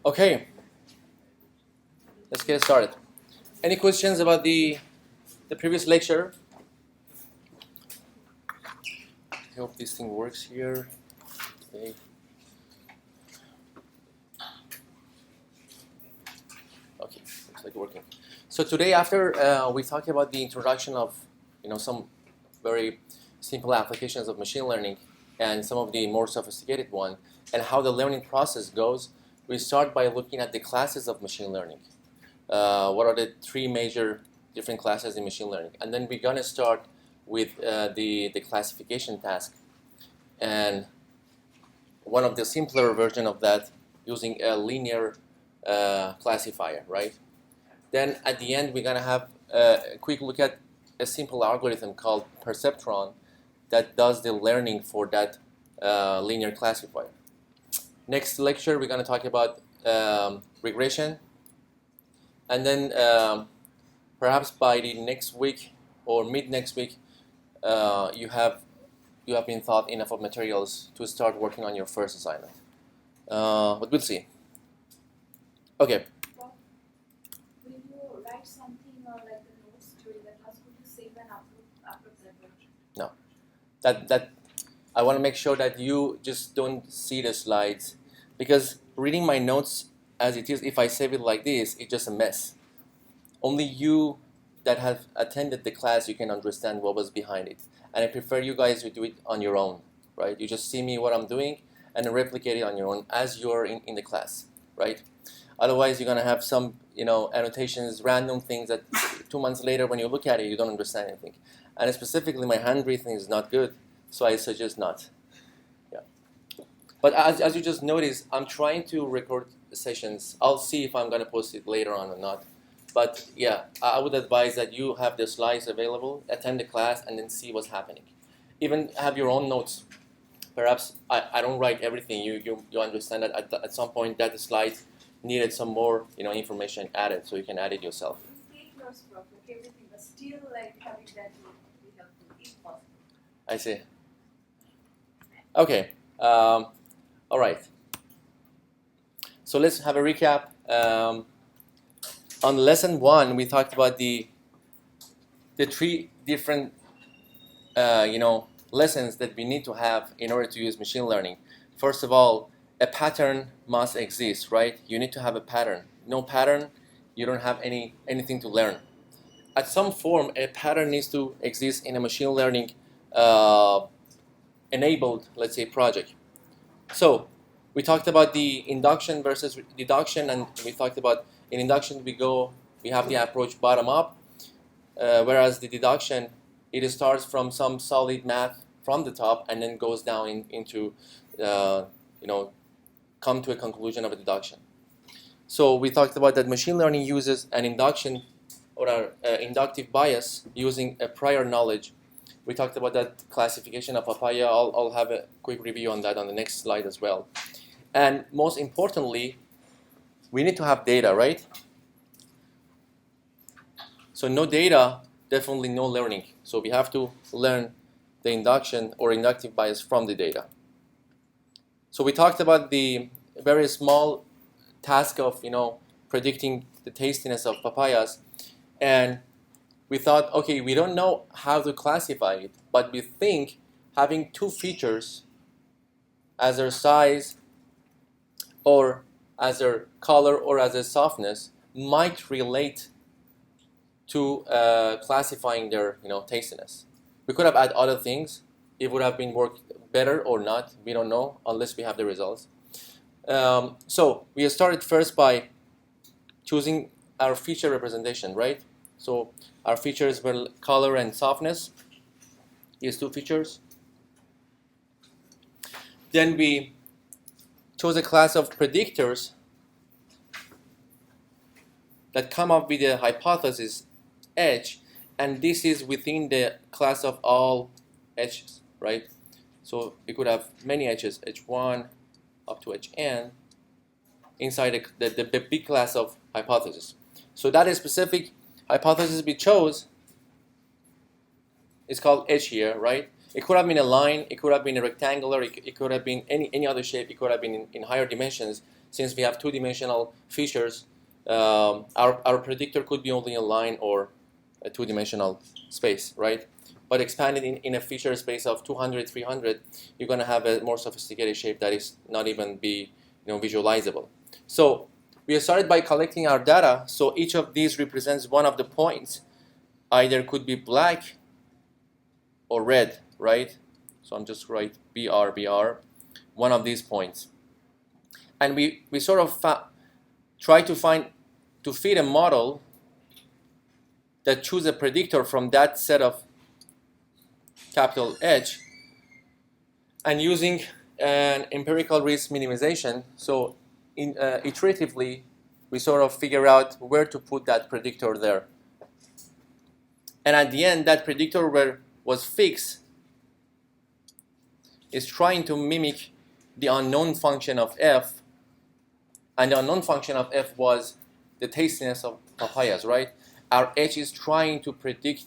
Okay, let's get started. Any questions about the previous lecture? I hope this thing works here. Okay. Okay, looks like working. So today, after we talked about the introduction of some very simple applications of machine learning and some of the more sophisticated one, and how the learning process goes, we start by looking at the classes of machine learning. What are the three major different classes in machine learning? And then we're going to start with the classification task. And one of the simpler version of that using a linear classifier, right? Then at the end, we're going to have a quick look at a simple algorithm called Perceptron that does the learning for that linear classifier. Next lecture, we're going to talk about regression. And then perhaps by the next week or mid next week, you have been taught enough of materials to start working on your first assignment. But we'll see. Okay. Will you write something like the notes during the class? Would you save and upload that version? No. That I want to make sure that you just don't see the slides, because reading my notes as it is, if I save it like this, it's just a mess. Only you that have attended the class, you can understand what was behind it. And I prefer you guys to do it on your own, right? You just see me what I'm doing and replicate it on your own as you're in the class, right? Otherwise, you're gonna have some, annotations, random things that 2 months later, when you look at it, you don't understand anything. And specifically, my handwriting is not good, so I suggest not. Yeah. But as you just noticed, I'm trying to record sessions. I'll see if I'm gonna post it later on or not. But yeah, I would advise that you have the slides available, attend the class, and then see what's happening. Even have your own notes. Perhaps I don't write everything. You understand that at some point that slide needed some more information added, so you can add it yourself. You take your stuff, like everything, but still having that would be helpful if possible. I see. Okay. All right. So let's have a recap. On lesson 1, we talked about the three different lessons that we need to have in order to use machine learning. First of all, a pattern must exist, right? You need to have a pattern. No pattern, you don't have anything to learn. At some form, a pattern needs to exist in a machine learning enabled, let's say, project. So we talked about the induction versus deduction, and we talked about in induction we have the approach bottom up, whereas the deduction, it starts from some solid math from the top and then goes down into come to a conclusion of a deduction. So we talked about that machine learning uses an induction or an inductive bias using a prior knowledge. We talked about that classification of papaya. I'll have a quick review on that on the next slide as well. And most importantly, we need to have data, right? So no data, definitely no learning. So we have to learn the induction or inductive bias from the data. So we talked about the very small task of predicting the tastiness of papayas, and we thought, okay, we don't know how to classify it, but we think having two features as their size or as their color or as their softness might relate to classifying their tastiness. We could have added other things. It would have been worked better or not. We don't know unless we have the results. So we started first by choosing our feature representation, right? So our features were color and softness, these two features. Then we chose a class of predictors that come up with a hypothesis H, and this is within the class of all H's, right? So we could have many H's, H1 up to Hn, inside the big class of hypothesis. So that is specific hypothesis we chose is called H here, right? It could have been a line, it could have been a rectangular, it could have been any other shape, it could have been in higher dimensions. since we have two-dimensional features, our predictor could be only a line or a two-dimensional space, right? But expanded in a feature space of 200, 300, you're going to have a more sophisticated shape that is not even be visualizable. So we started by collecting our data. So each of these represents one of the points. Either could be black or red, right? So I'm just write BR, one of these points. And we sort of try to feed a model that choose a predictor from that set of capital H, and using an empirical risk minimization. So iteratively, we sort of figure out where to put that predictor there. And at the end, that predictor where was fixed is trying to mimic the unknown function of f, and the unknown function of f was the tastiness of papayas, right? Our H is trying to predict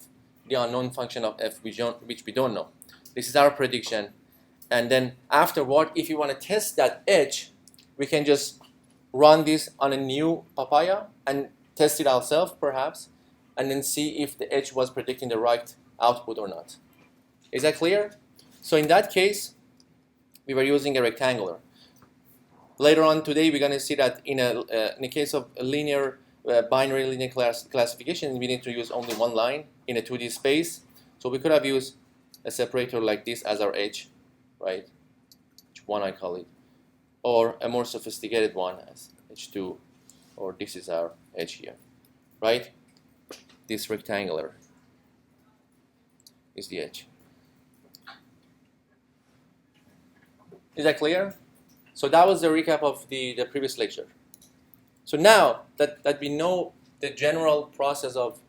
the unknown function of f, which we don't know. This is our prediction. And then afterward, if you want to test that H, we can just run this on a new papaya and test it ourselves, perhaps, and then see if the H was predicting the right output or not. Is that clear? So in that case, we were using a rectangular. Later on today, we're going to see that in a case of a linear, binary linear classification, we need to use only one line in a 2D space. So we could have used a separator like this as our H, right? H1 I call it. Or a more sophisticated one as H2, or this is our H here, right? This rectangular is the H. Is that clear? So that was the recap of the previous lecture. So now that we know the general process of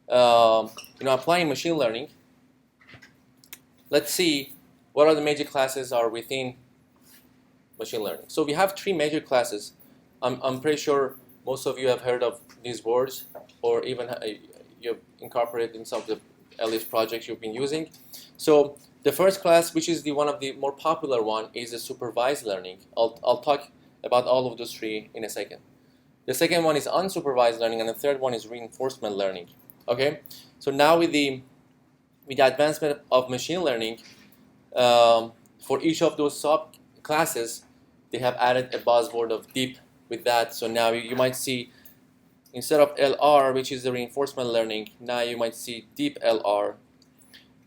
applying machine learning, let's see what are the major classes are within machine learning. So we have three major classes. I'm pretty sure most of you have heard of these words, or even you've incorporated in some of the earliest projects you've been using. So the first class, which is one of the more popular one, is the supervised learning. I'll talk about all of those three in a second. The second one is unsupervised learning, and the third one is reinforcement learning. Okay, so now with the advancement of machine learning, for each of those subclasses, they have added a buzzword of deep with that. So now you might see, instead of LR, which is the reinforcement learning, now you might see deep LR,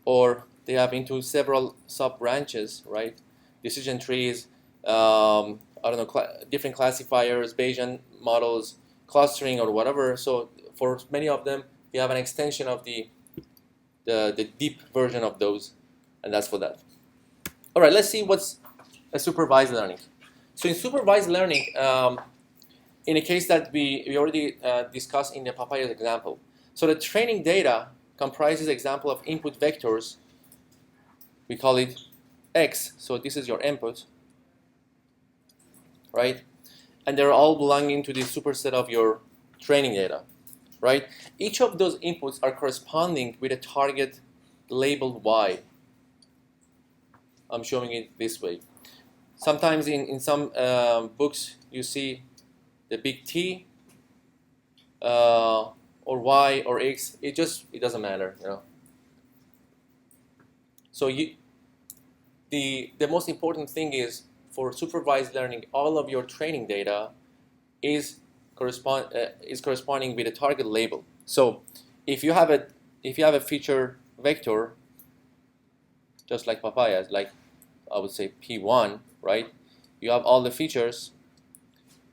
or they have into several sub-branches, right? Decision trees, different classifiers, Bayesian models, clustering, or whatever. So for many of them, we have an extension of the deep version of those, and that's for that. All right, let's see what's a supervised learning. So in supervised learning, in a case that we already discussed in the papayas example, so the training data comprises example of input vectors. We call it X, so this is your input, right? And they're all belonging to the superset of your training data, right? Each of those inputs are corresponding with a target labeled Y. I'm showing it this way. Sometimes in some books you see the big T or Y or X. It doesn't matter, you know. So the most important thing is, for supervised learning, all of your training data is corresponding with a target label. So if you have a feature vector, just like papayas, like I would say P1, right? You have all the features,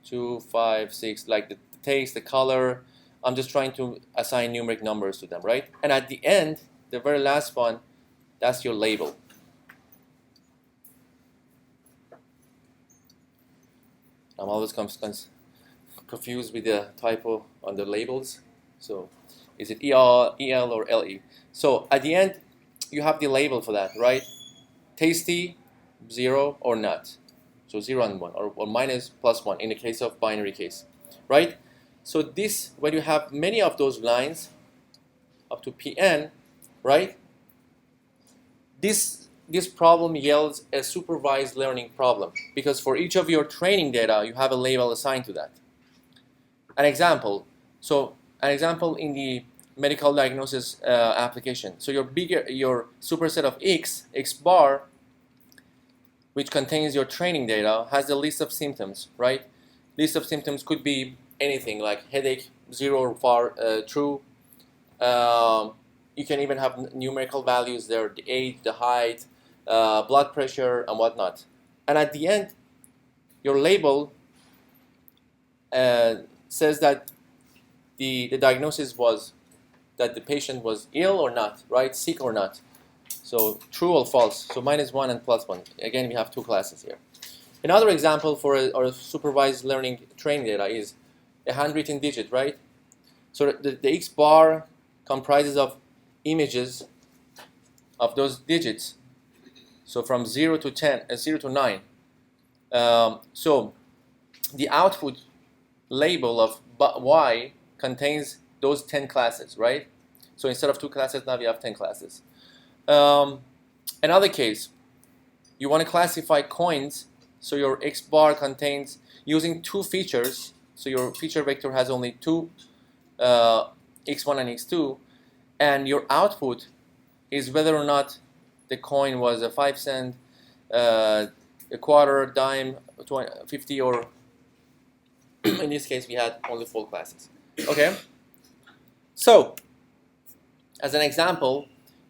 2, 5, 6, like the taste, the color. I'm just trying to assign numeric numbers to them, right? And at the end, the very last one, that's your label. I'm always confused with the typo on the labels. So is it EL or LE? So at the end, you have the label for that, right? Tasty, 0 or not. So 0 and 1, or minus plus 1 in the case of binary case, right? So this, when you have many of those lines up to Pn, right? This this problem yields a supervised learning problem because for each of your training data, you have a label assigned to that. An example. So an example in the medical diagnosis application. So your superset of X bar, which contains your training data, has a list of symptoms, right? List of symptoms could be anything like headache, 0 or far true. You can even have numerical values there, the age, the height, blood pressure, and whatnot. And at the end, your label says that the diagnosis was that the patient was ill or not, right? Sick or not. So true or false. So -1 and +1. Again, we have two classes here. Another example for our supervised learning training data is a handwritten digit, right? So the X bar comprises of images of those digits. So from 0 to 10, 0 to 9. So the output label of Y contains those 10 classes, right? So instead of 2 classes, now we have 10 classes. Another case, you want to classify coins, so your X bar contains, using 2 features, so your feature vector has only 2, X1 and X2, and your output is whether or not the coin was a 5 cent, a quarter, dime, 20, 50, or in this case we had only 4 classes. Okay? So, as an example,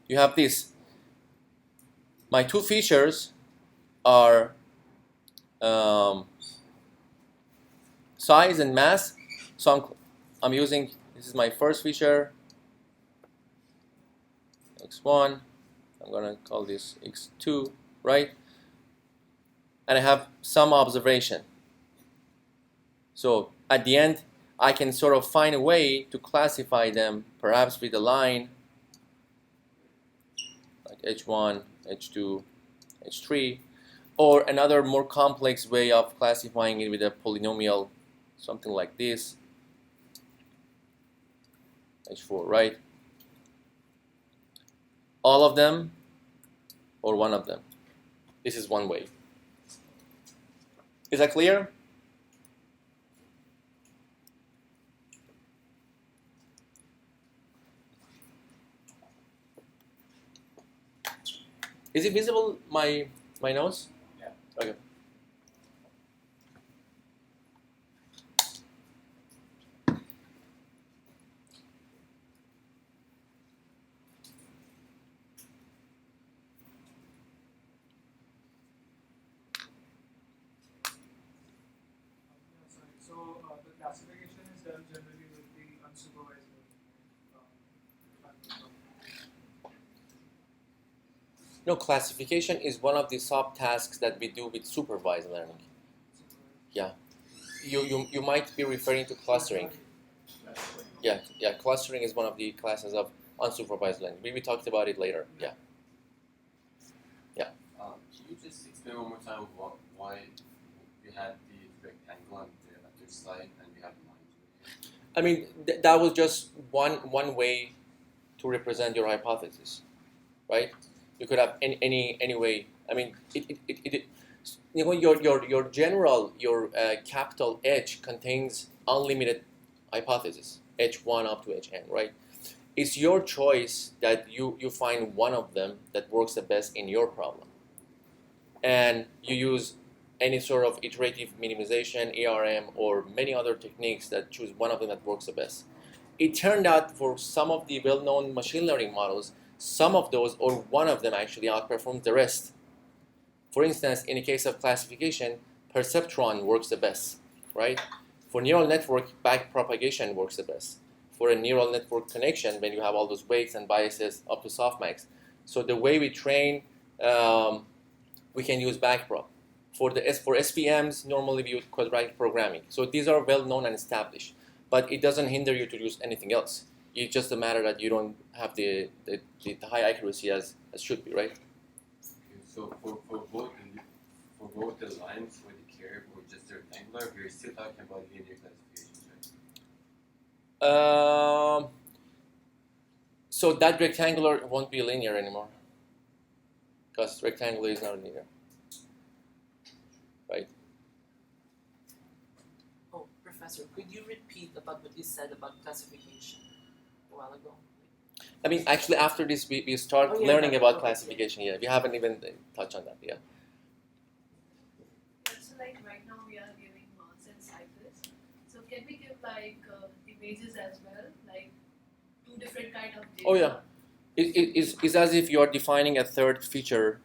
you have this. My 2 features are size and mass. So I'm using, this is my first feature, X1. I'm going to call this X2, right? And I have some observation. So at the end, I can sort of find a way to classify them, perhaps with a line, like H1, H2, H3, or another more complex way of classifying it with a polynomial, something like this, H4, right? All of them or one of them. This is one way. Is that clear? Is it visible, my nose? Yeah. Okay. So the classification is done generally with the unsupervised learning. No, classification is one of the sub-tasks that we do with supervised learning. Yeah. You might be referring to clustering. Yeah, clustering is one of the classes of unsupervised learning. We talked about it later. Yeah. Can you just explain one more time why we had the rectangle on the other slide and we have lines? I mean, that was just one way to represent your hypothesis, right? You could have any way. I mean, you know, your general, capital H contains unlimited hypotheses, H1 up to Hn, right? It's your choice that you find one of them that works the best in your problem. And you use any sort of iterative minimization, ARM, or many other techniques that choose one of them that works the best. It turned out for some of the well-known machine learning models, some of those, or one of them actually outperforms the rest. For instance, in the case of classification, Perceptron works the best, right? For neural network, backpropagation works the best. For a neural network connection, when you have all those weights and biases up to softmax. So the way we train, we can use backprop. For SVMs, normally we use quadratic programming. So these are well known and established, but it doesn't hinder you to use anything else. It's just a matter that you don't have the high accuracy as should be, right? Okay, so for both the lines or the curve or just the rectangular, we're still talking about linear classifications, right? So that rectangular won't be linear anymore. because rectangle is not linear, right? Oh, Professor, could you repeat about what you said about classification a while ago? I mean, actually, after this, we start learning about classification. Yeah, we haven't even touched on that. Yeah. So like right now we are giving mass and cycles. So can we give like images as well, like two different kind of data? Oh yeah. It's as if you are defining a third feature,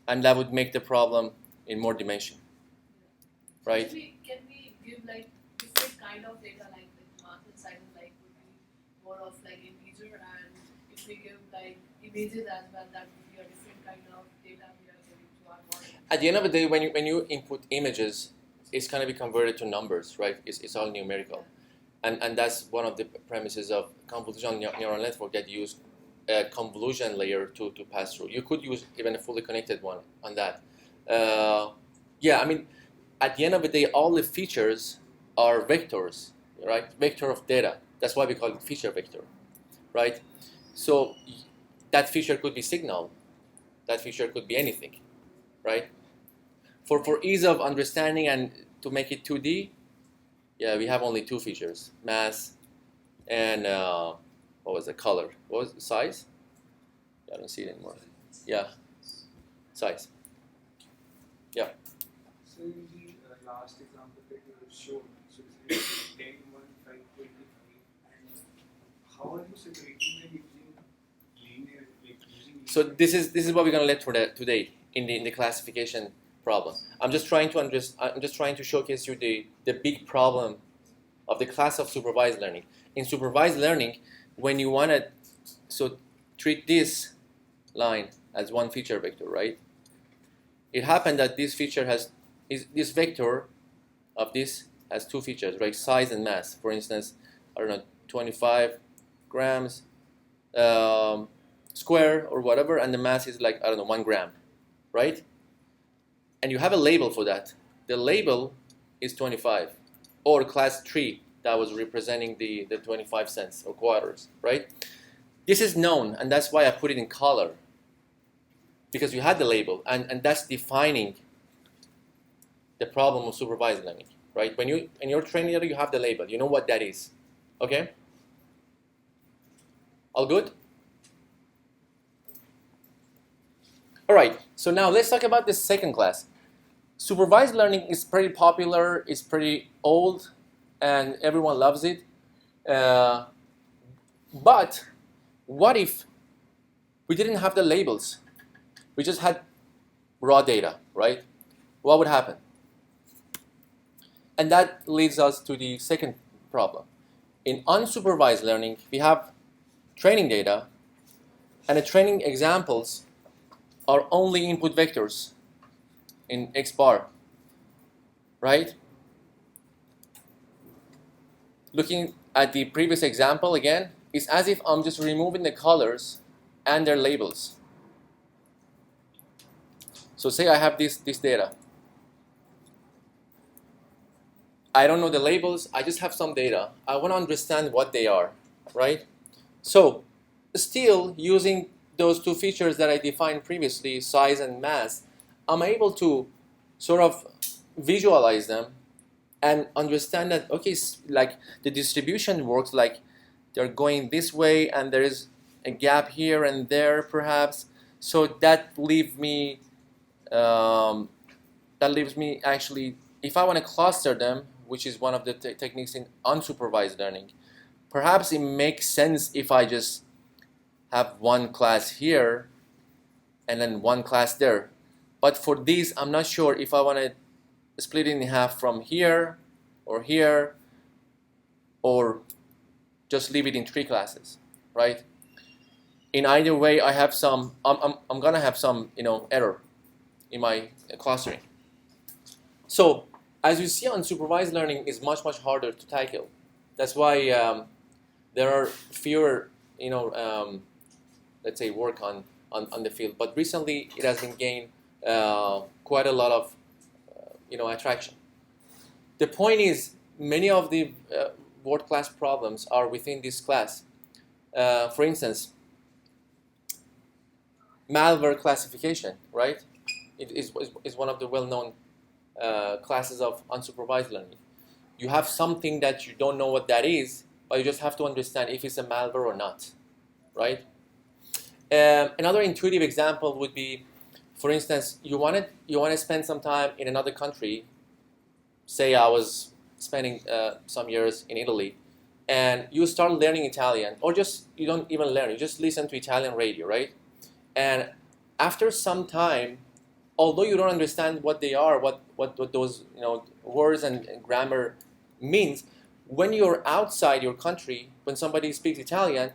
and that would make the problem in more dimension, right? Can we give like different kind of data, like the mass and cycle, like would be more of like integer, and if we give like images as well, that would be a different kind of data we are giving to our model. At the end of the day, when you input images, it's going to be converted to numbers, right? It's all numerical, and that's one of the premises of convolutional neural network, that use a convolution layer to pass through. You could use even a fully connected one on that. Yeah, I mean, at the end of the day, all the features are vectors, right? Vector of data. That's why we call it feature vector, right? So that feature could be signal. That feature could be anything, right? For ease of understanding and to make it 2D, yeah, we have only two features: mass and what was the color? What was the size? I don't see it anymore. Yeah, size. Yeah. So in the last example that you have shown, so it's 10, 1, 5, 25, and how are you separating them using linear, like using? So this is what we're gonna learn today in the classification problem. I'm just trying to showcase you the big problem of the class of supervised learning. In supervised learning, when you wanna treat this line as one feature vector, right? It happened that this feature this vector of this has two features, right? Size and mass. For instance, I don't know, 25 grams square or whatever, and the mass is like, I don't know, 1 gram, right? And you have a label for that. The label is 25, or class 3 that was representing the 25 cents or quarters, right? This is known, and that's why I put it in color, because you had the label, and that's defining the problem of supervised learning, right? When in your training data, you have the label. You know what that is, okay? All good? All right, so now let's talk about the second class. Supervised learning is pretty popular, it's pretty old, and everyone loves it. But what if we didn't have the labels? We just had raw data, right? What would happen? And that leads us to the second problem. In unsupervised learning, we have training data, and the training examples are only input vectors in X bar, right? Looking at the previous example again, it's as if I'm just removing the colors and their labels. So say I have this data. I don't know the labels, I just have some data. I want to understand what they are, right? So still using those two features that I defined previously, size and mass, I'm able to sort of visualize them and understand that, okay, like the distribution works like they're going this way and there is a gap here and there perhaps. So that leaves me actually, if I want to cluster them, which is one of the techniques in unsupervised learning, perhaps it makes sense if I just have one class here and then one class there. But for these, I'm not sure if I want to split it in half from here, or just leave it in 3 classes, right? In either way, I have some. I'm gonna have some, error in my clustering. So as you see, unsupervised learning is much harder to tackle. That's why there are fewer, let's say, work on the field. But recently, it has been gained quite a lot of, attraction. The point is, many of the world-class problems are within this class. For instance, malware classification, right? It is one of the well-known classes of unsupervised learning. You have something that you don't know what that is, but you just have to understand if it's a malware or not, right? Another intuitive example would be, for instance, you want to spend some time in another country. Say I was spending some years in Italy, and you start learning Italian, or just you don't even learn, you just listen to Italian radio, right? And after some time, although you don't understand what they are, what those words and grammar means, when you're outside your country, when somebody speaks Italian,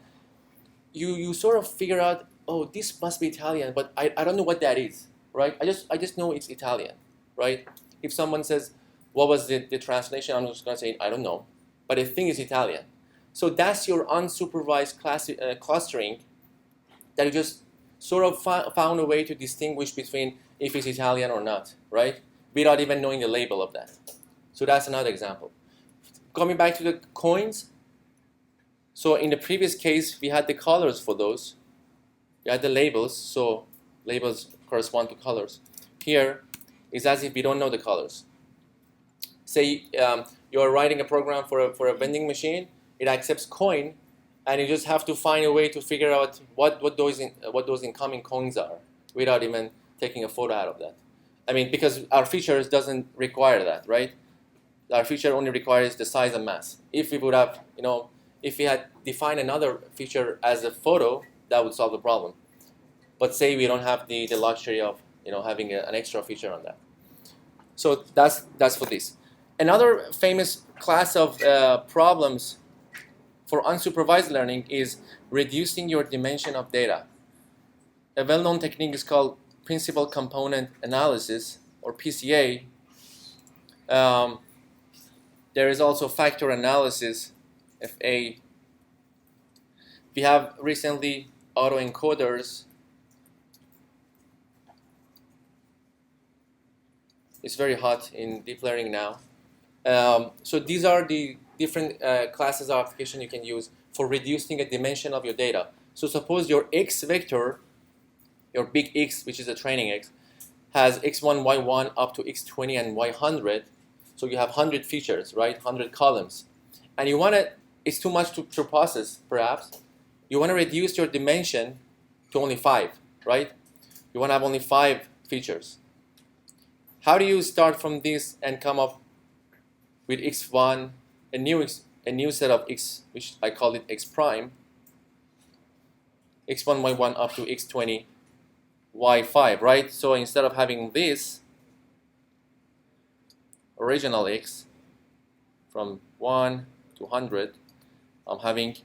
you sort of figure out, oh, this must be Italian, but I don't know what that is, right? I just know it's Italian, right? If someone says, what was the translation, I'm just going to say, I don't know, but I think it's Italian. So that's your unsupervised clustering that you just sort of found a way to distinguish between if it's Italian or not, right? Without even knowing the label of that. So that's another example. Coming back to the coins, so in the previous case, we had the colors for those. We had the labels, so labels correspond to colors. Here, it's as if we don't know the colors. Say you're writing a program for a vending machine, it accepts coin, and you just have to find a way to figure out what those incoming coins are without even taking a photo out of that. I mean, because our features doesn't require that, right? Our feature only requires the size and mass. If we would have, if we had defined another feature as a photo, that would solve the problem. But say we don't have the luxury of having an extra feature on that. So that's for this. Another famous class of problems for unsupervised learning is reducing your dimension of data. A well-known technique is called principal component analysis, or PCA. There is also factor analysis, FA. We have recently autoencoders. It's very hot in deep learning now. So these are the different classes of application you can use for reducing a dimension of your data. So suppose your X vector, your big X, which is a training X, has X1, Y1 up to X20 and Y100. So you have 100 features, right? 100 columns. And you want to, it's too much to process, perhaps. You want to reduce your dimension to only 5, right? You want to have only 5 features. How do you start from this and come up with X1, a new set of X, which I call it X prime, X1, Y1 up to X20, Y5, right? So instead of having this original X from 1 to 100, I'm having,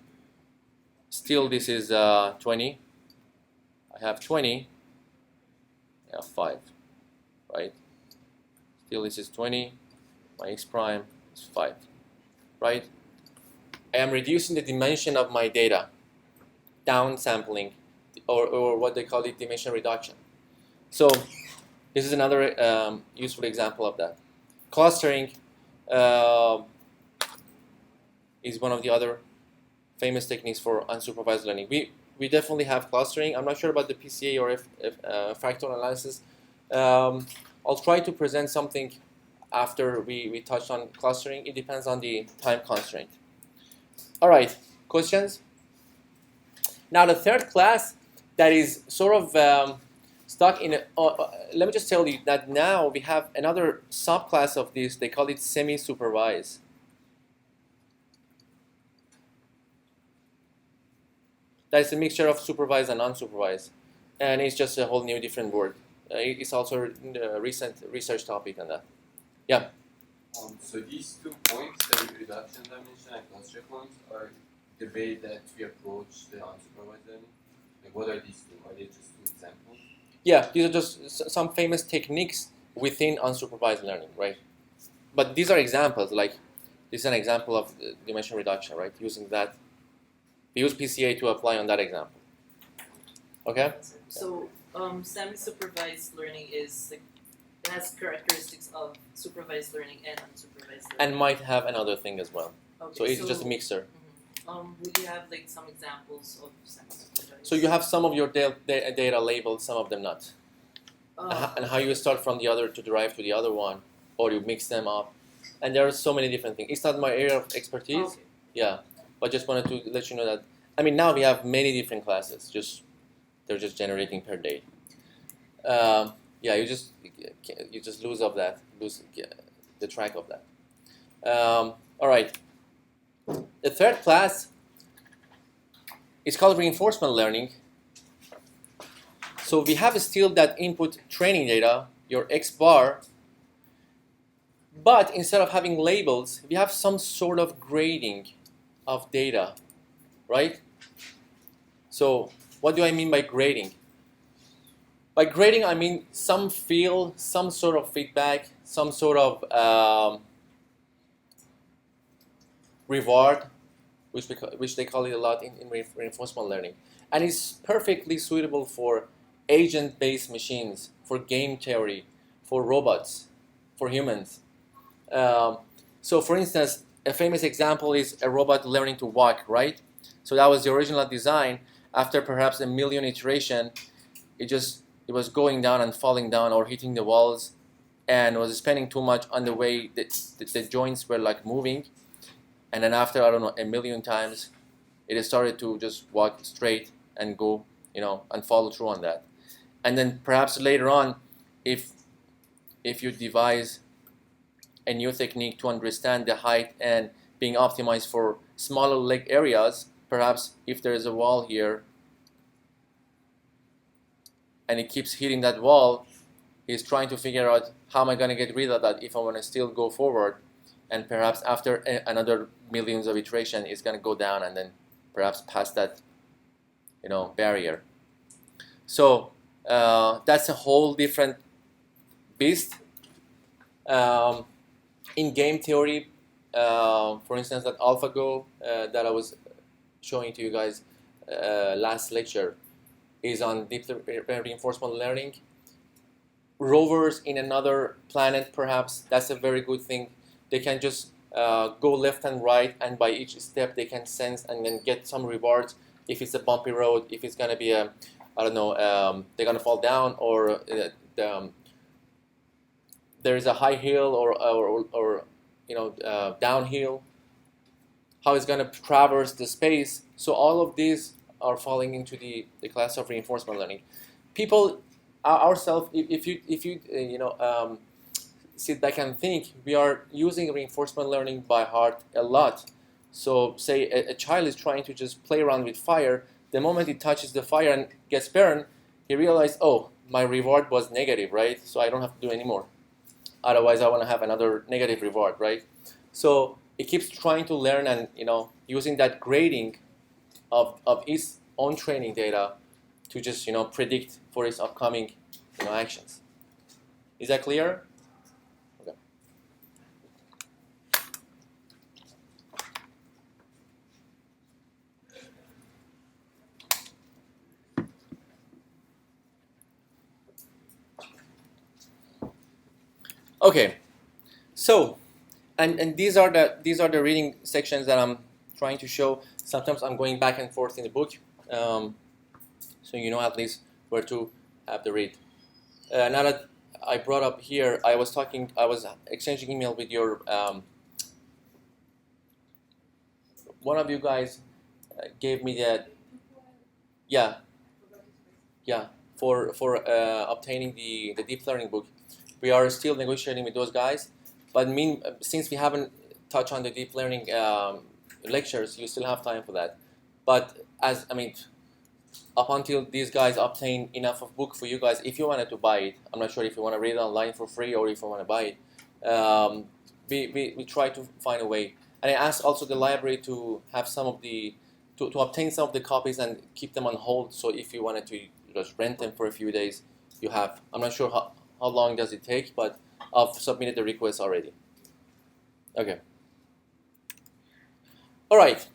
still this is 20, I have 20, I have 5, right? Still this is 20, my X prime is 5, right? I am reducing the dimension of my data, downsampling, or what they call it, dimension reduction. So this is another useful example of that. Clustering is one of the other famous techniques for unsupervised learning. We definitely have clustering. I'm not sure about the PCA or if fractal analysis. I'll try to present something after we touch on clustering. It depends on the time constraint. All right, questions? Now the third class that is sort of stuck in let me just tell you that now we have another subclass of this. They call it semi-supervised. That's a mixture of supervised and unsupervised, and it's just a whole new different word. It's also a recent research topic on that. Yeah. So these 2 points, the reduction dimension and cluster points, are the way that we approach the unsupervised learning. Like, what are these 2? Are they just 2 examples? Yeah, these are just some famous techniques within unsupervised learning, right? But these are examples. Like, this is an example of dimension reduction, right? Using that, we use PCA to apply on that example. Okay. So semi-supervised learning is like, it has characteristics of supervised learning and unsupervised learning. And might have another thing as well. Okay, So it's just a mixer. Would you have like some examples of semi-supervised? So you have some of your data labeled, some of them not. And how you start from the other to derive to the other one, or you mix them up. And there are so many different things. It's not my area of expertise, Okay. yeah, but just wanted to let you know that, I mean, now we have many different classes, they're just generating per day. Yeah, you just lose the track of that. All right. The third class is called reinforcement learning. So we have still that input training data, your X bar, but instead of having labels, we have some sort of grading of data, right? So what do I mean by grading? By grading, I mean some feel, some sort of feedback, some sort of reward, which they call it a lot in reinforcement learning. And it's perfectly suitable for agent-based machines, for game theory, for robots, for humans. So for instance, a famous example is a robot learning to walk, right? So that was the original design. After perhaps a million iteration, it was going down and falling down or hitting the walls and was spending too much on the way the joints were like moving. And then after, I don't know, a million times, it started to just walk straight and go, and follow through on that. And then perhaps later on, if you devise a new technique to understand the height and being optimized for smaller leg areas, perhaps if there is a wall here and it keeps hitting that wall, he's trying to figure out how am I going to get rid of that if I want to still go forward, and perhaps after another millions of iteration it's going to go down and then perhaps past that barrier. So that's a whole different beast. In game theory, for instance, that AlphaGo that I was showing to you guys last lecture is on deep reinforcement learning. Rovers in another planet, perhaps, that's a very good thing. They can just go left and right, and by each step they can sense and then get some rewards. If it's a bumpy road, if it's going to be they're going to fall down, or there is a high hill or downhill, how it's going to traverse the space. So all of these are falling into the class of reinforcement learning. People, ourselves, if you sit back and think, we are using reinforcement learning by heart a lot. So say a child is trying to just play around with fire. The moment he touches the fire and gets burned, he realized, oh, my reward was negative, right? So I don't have to do anymore. Otherwise, I want to have another negative reward, right? So it keeps trying to learn and using that grading of its own training data to just predict for its upcoming actions. Is that clear? Okay. Okay. So, and these are the reading sections that I'm trying to show. Sometimes I'm going back and forth in the book, so at least where to have the read. Now that I brought up here, I was exchanging email with your one of you guys gave me that for obtaining the deep learning book. We are still negotiating with those guys, but since we haven't touched on the deep learning lectures, you still have time for that. But up until these guys obtain enough of book for you guys, if you wanted to buy it, I'm not sure if you want to read it online for free or if you want to buy it. We try to find a way, and I asked also the library to have some of to obtain some of the copies and keep them on hold. So if you wanted to just rent them for a few days, you have. I'm not sure how long does it take, but I've submitted the request already. Okay. All right.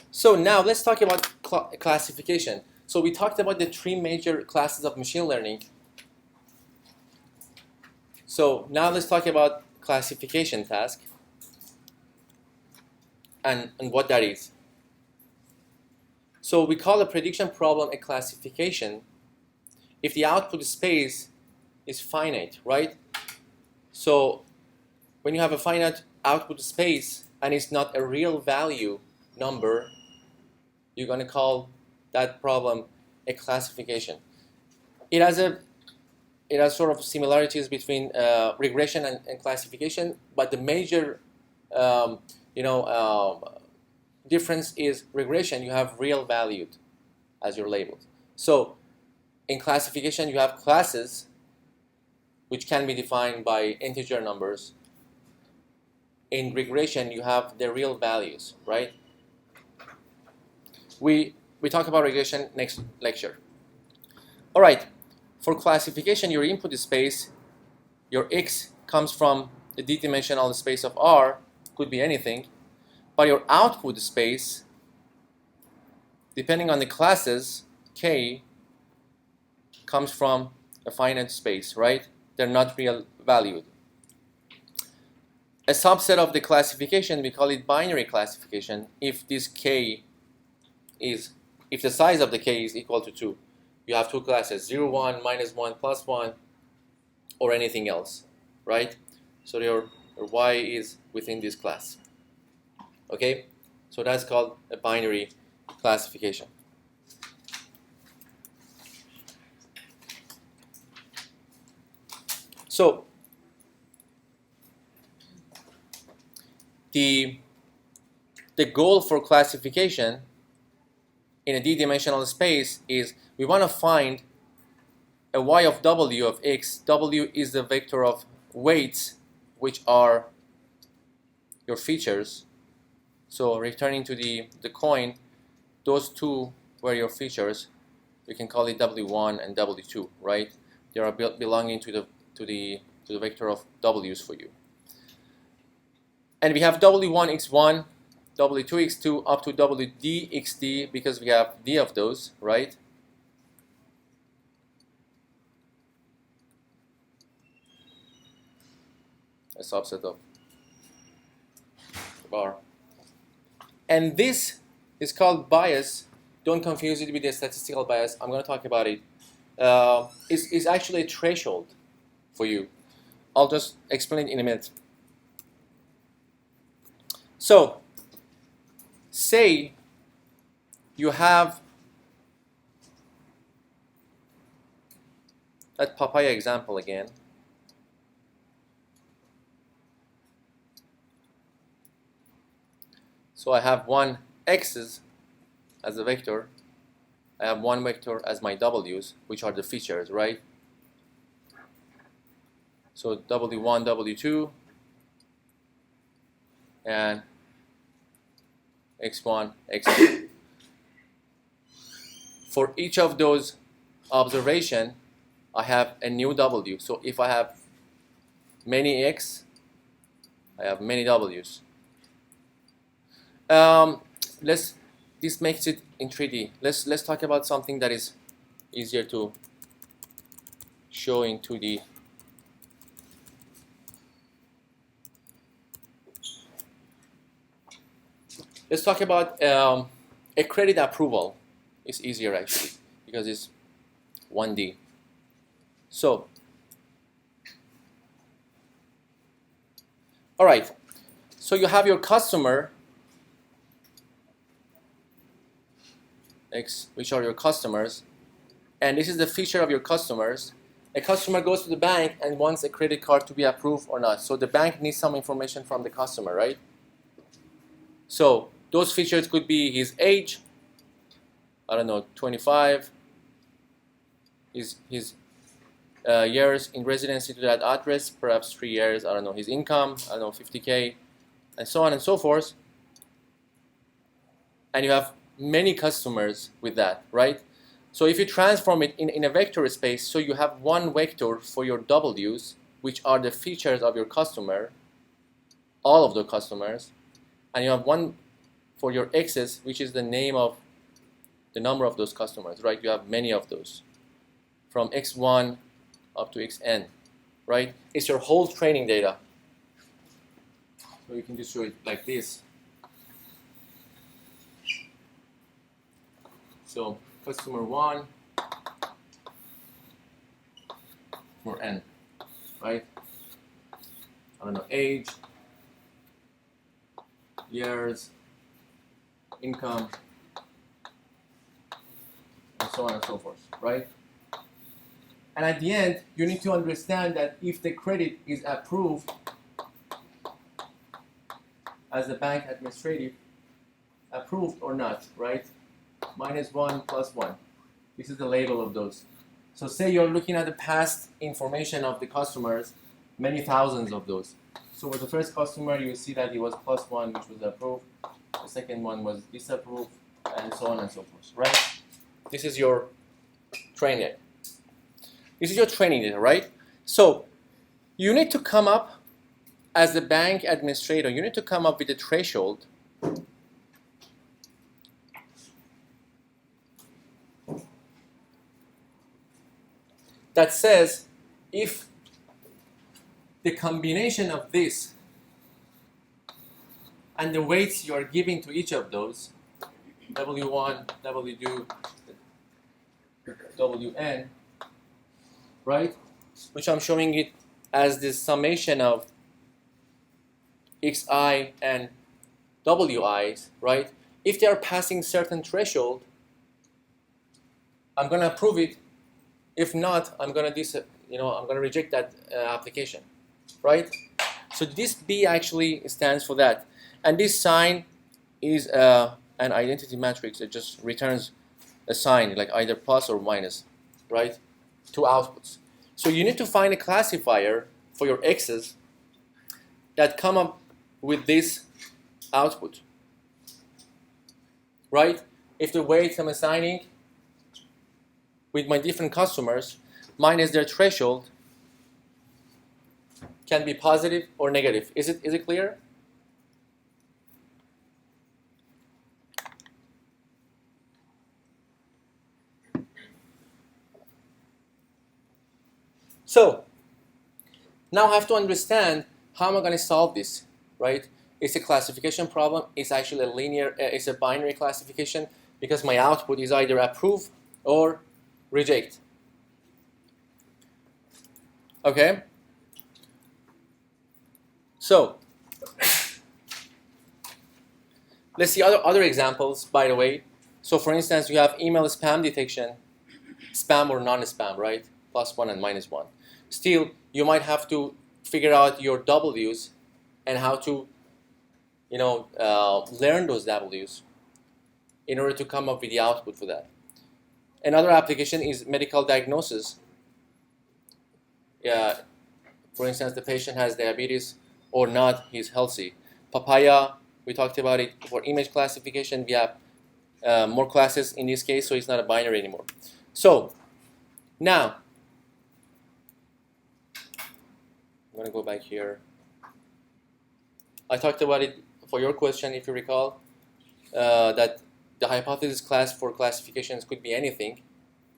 So now let's talk about classification. So we talked about the three major classes of machine learning. So now let's talk about classification task and what that is. So we call a prediction problem a classification if the output space is finite, right? So when you have a finite output space and it's not a real value number, you're going to call that problem a classification. It has sort of similarities between regression and classification, but the major difference is regression. You have real valued as your labels. So in classification, you have classes which can be defined by integer numbers. In regression, you have the real values, right? We talk about regression next lecture. All right, for classification, your input space, your X comes from the d-dimensional space of R, could be anything, but your output space, depending on the classes, K, comes from a finite space, right? They're not real valued. A subset of the classification, we call it binary classification, if this K is, if the size of the K is equal to 2. You have two classes, 0, 1, -1, +1, or anything else, right? So your Y is within this class. Okay? So that's called a binary classification. So the goal for classification in a d-dimensional space is we want to find a y of w of x. W is the vector of weights, which are your features. So returning to the coin, those two were your features. You can call it w1 and w2, right? They are belonging to the vector of w's for you. And we have w1 x1, w2 x2 up to wd xd because we have d of those, right? A subset of bar. And this is called bias. Don't confuse it with the statistical bias. I'm going to talk about it. It's actually a threshold for you. I'll just explain it in a minute. So, say you have that papaya example again. So I have one x's as a vector. I have one vector as my w's, which are the features, right? So w1, w2, and x1, x2. For each of those observation, I have a new w. So if I have many x, I have many w's. This makes it in 3D. Let's talk about something that is easier to show in 2D. Let's talk about a credit approval. It's easier actually because it's 1D. So, all right. So you have your customer X, which are your customers, and this is the feature of your customers. A customer goes to the bank and wants a credit card to be approved or not. So the bank needs some information from the customer, right? So those features could be his age, I don't know, 25, his years in residency to that address, perhaps 3 years, I don't know, his income, I don't know, 50K, and so on and so forth. And you have many customers with that, right? So if you transform it in a vector space, so you have one vector for your w's, which are the features of your customer, all of the customers, and you have one for your x's, which is the name of the number of those customers, right? You have many of those, from x1 up to xn, right? It's your whole training data. So you can just show it like this. So customer 1, or N, right? I don't know, age, years, income, and so on and so forth, right? And at the end, you need to understand that if the credit is approved as the bank administrative, approved or not, right? -1, +1. This is the label of those. So say you're looking at the past information of the customers, many thousands of those. So with the first customer, you see that it was +1, which was approved. The second one was disapproved, and so on and so forth, right? This is your training data. This is your training data, right? So you need to come up, as the bank administrator, you need to come up with a threshold that says if the combination of this and the weights you are giving to each of those, W1, W2, Wn, right? Which I'm showing it as the summation of xi and wi's, right? If they are passing certain threshold, I'm going to approve it. If not, I'm going to reject that application, right? So this B actually stands for that, and this sign is an identity matrix. It just returns a sign like either plus or minus, right? Two outputs. So you need to find a classifier for your x's that come up with this output, right? If the weights I'm assigning with my different customers minus their threshold can be positive or negative. Is it clear? So now I have to understand how am I going to solve this, right? It's a classification problem. It's actually a linear, it's a binary classification because my output is either approve or reject. Okay? So let's see other examples, by the way. So for instance, you have email spam detection, spam or non-spam, right? +1 and -1. Still, you might have to figure out your W's and how to, learn those W's in order to come up with the output for that. Another application is medical diagnosis. For instance, the patient has diabetes or not, he's healthy. Papaya, we talked about it for image classification. We have more classes in this case, so it's not a binary anymore. So now, I'm going to go back here. I talked about it for your question, if you recall, that the hypothesis class for classifications could be anything.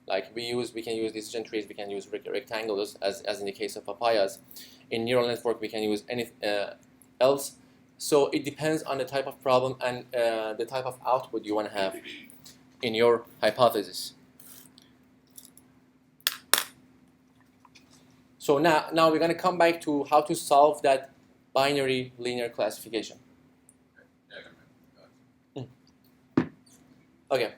Like we can use decision trees, we can use rectangles, as in the case of papayas. In neural network, we can use anything else. So it depends on the type of problem and the type of output you want to have in your hypothesis. So now we're going to come back to how to solve that binary linear classification. Okay.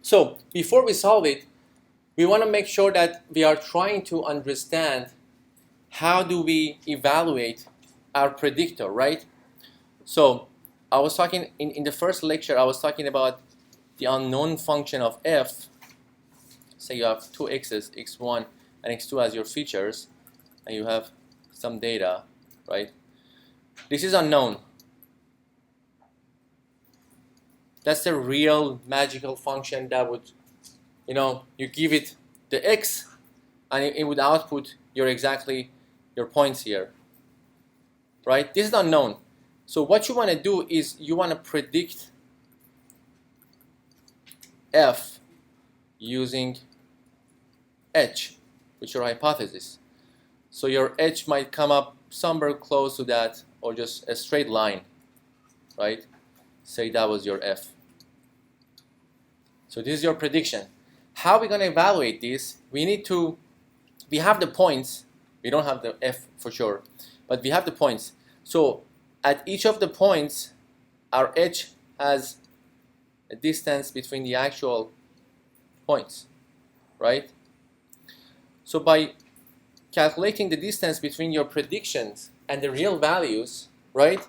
So before we solve it, we want to make sure that we are trying to understand how do we evaluate our predictor, right? So I was talking in the first lecture, I was talking about the unknown function of f. Say you have two x's, x1 and x2 as your features, and you have some data, right? This is unknown. That's the real magical function that would, you give it the x, and it would output your points here, right? This is unknown. So what you want to do is you want to predict f using h, which is your hypothesis. So your h might come up somewhere close to that, or just a straight line, right? Say that was your f. So this is your prediction. How are we going to evaluate this? We have the points. We don't have the f for sure, but we have the points. So at each of the points, our h has a distance between the actual points, right? So by calculating the distance between your predictions and the real values, right,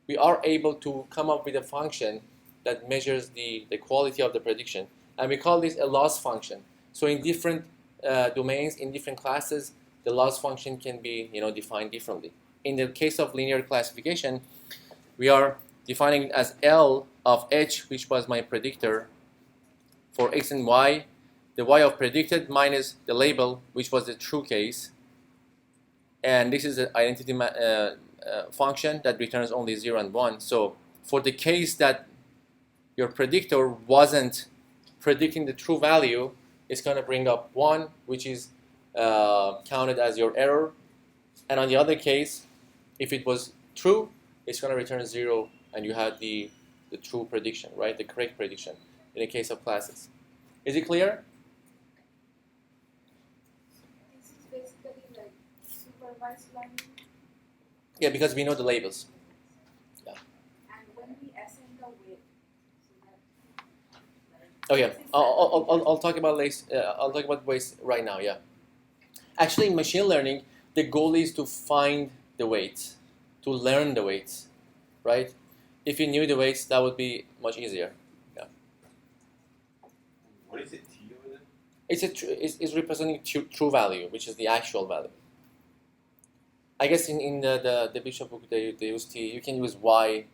we are able to come up with a function that measures the quality of the prediction. And we call this a loss function. So in different domains, in different classes, the loss function can be defined differently. In the case of linear classification, we are defining it as L of h, which was my predictor for x and y, the y of predicted minus the label, which was the true case. And this is an identity function that returns only 0 and 1. So for the case that your predictor wasn't predicting the true value, it's going to bring up 1, which is counted as your error. And on the other case, if it was true, it's going to return 0, and you had the true prediction, right? The correct prediction in the case of classes. Is it clear? This is basically like supervised learning. Yeah, because we know the labels. Yeah. And when we assign the weight, so that Oh yeah. I'll talk about weights right now. Yeah. Actually, in machine learning, the goal is to find the weights, to learn the weights, right? If you knew the weights, that would be much easier. Yeah. What is a T over there? It's representing true value, which is the actual value. I guess in the Bishop book they use T. You can use Y.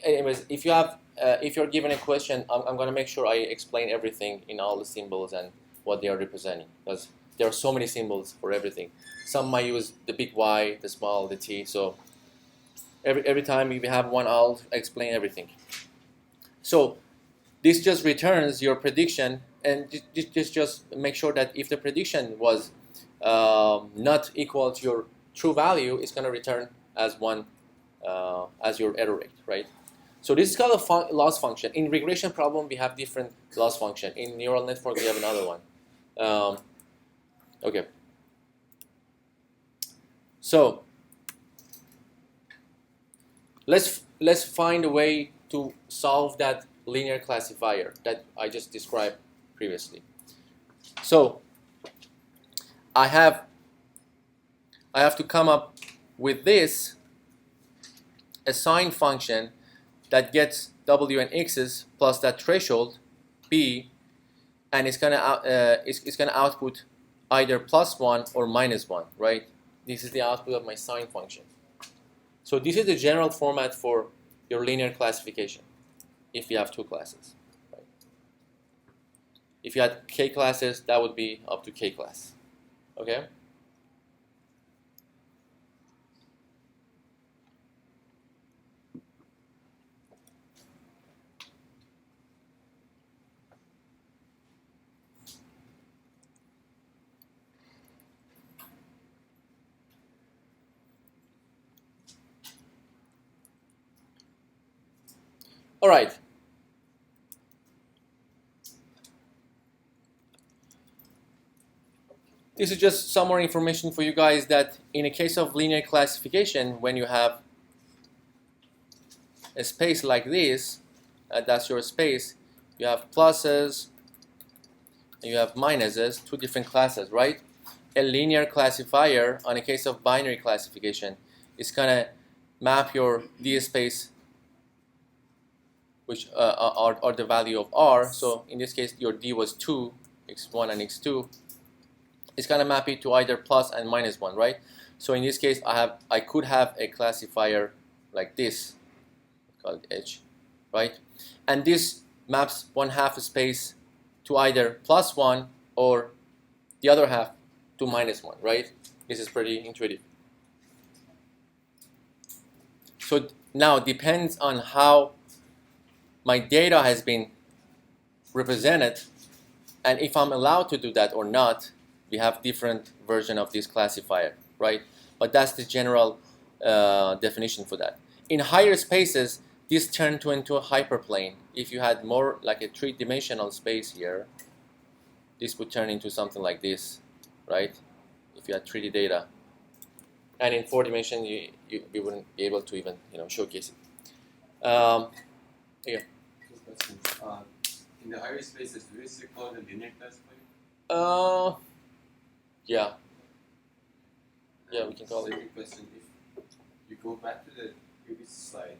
Anyways, if you're given a question, I'm gonna make sure I explain everything in all the symbols and what they are representing, because there are so many symbols for everything. Some might use the big Y, the small, the T. So every time we have one, I'll explain everything. So this just returns your prediction, and just make sure that if the prediction was not equal to your true value, it's going to return as 1 as your error rate, right? So this is called a loss function. In regression problem, we have different loss function. In neural network, we have another one. Okay. So let's find a way to solve that linear classifier that I just described previously. So I have to come up with this assign function that gets w and x's plus that threshold b, and it's gonna output either +1 or -1, right? This is the output of my sign function. So this is the general format for your linear classification if you have 2 classes. Right? If you had k classes, that would be up to k class. Okay? All right. This is just some more information for you guys that in a case of linear classification, when you have a space like this, that's your space, you have pluses and you have minuses, 2 different classes, right? A linear classifier, on a case of binary classification, is going to map your D space, which are the value of R. So in this case, your D was 2, x1 and x2. It's going to map it to either plus and -1, right? So in this case, I could have a classifier like this, called H, right? And this maps 1/2 space to either +1 or the other half to -1, right? This is pretty intuitive. So now it depends on how my data has been represented, and if I'm allowed to do that or not. We have different version of this classifier, right? But that's the general definition for that. In higher spaces, this turned into a hyperplane. If you had more like a three-dimensional space here, this would turn into something like this, right? If you had 3D data. And in 4 dimension, you wouldn't be able to even showcase it. Yeah. Two questions. In the higher spaces, do you still call the linear classifier? Yeah. Yeah, we can call it. Second question: if you go back to the previous slide,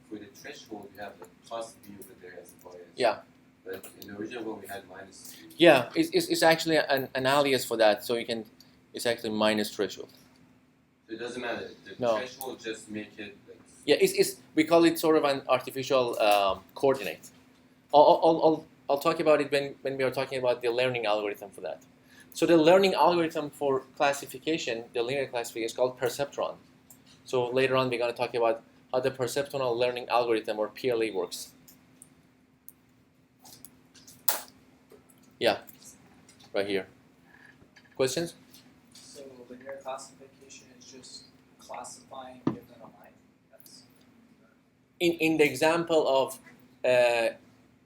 for the threshold, you have the plus b over there as a bias. Yeah. But in the original one, we had minus 3. Yeah, it's actually an alias for that, so you can. It's actually minus threshold. So it doesn't matter. The No. threshold just make it like. Yeah, it's we call it sort of an artificial coordinate. I'll talk about it when we are talking about the learning algorithm for that. So the learning algorithm for classification, the linear classification, is called Perceptron. So later on, we're going to talk about how the perceptual learning algorithm, or PLA, works. Yeah, right here. Questions? So linear classification is just classifying given a line. That's In the example of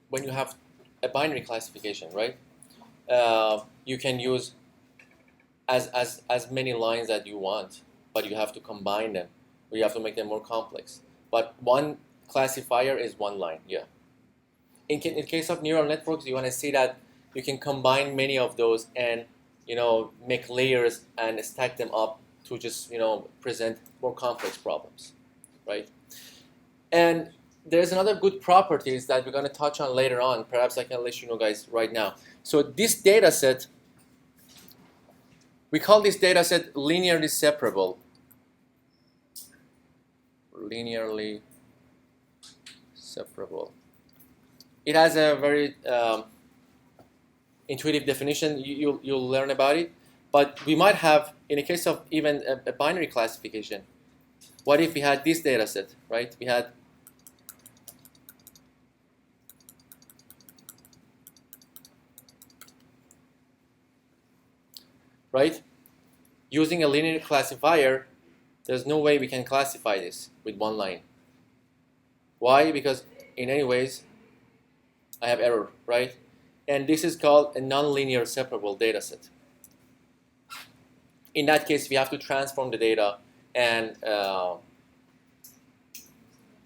when you have a binary classification, right? You can use as many lines that you want, but you have to combine them, or you have to make them more complex. But one classifier is one line, yeah. In case of neural networks, you want to see that you can combine many of those and make layers and stack them up to just present more complex problems, right? And there's another good properties that we're going to touch on later on. Perhaps I can let you know guys right now. So this data set, we call this data set linearly separable. Linearly separable. It has a very intuitive definition. You'll learn about it. But we might have, in the case of even a binary classification, what if we had this data set, right? We had right? Using a linear classifier, there's no way we can classify this with one line. Why? Because in any ways, I have error, right? And this is called a nonlinear separable data set. In that case, we have to transform the data, and the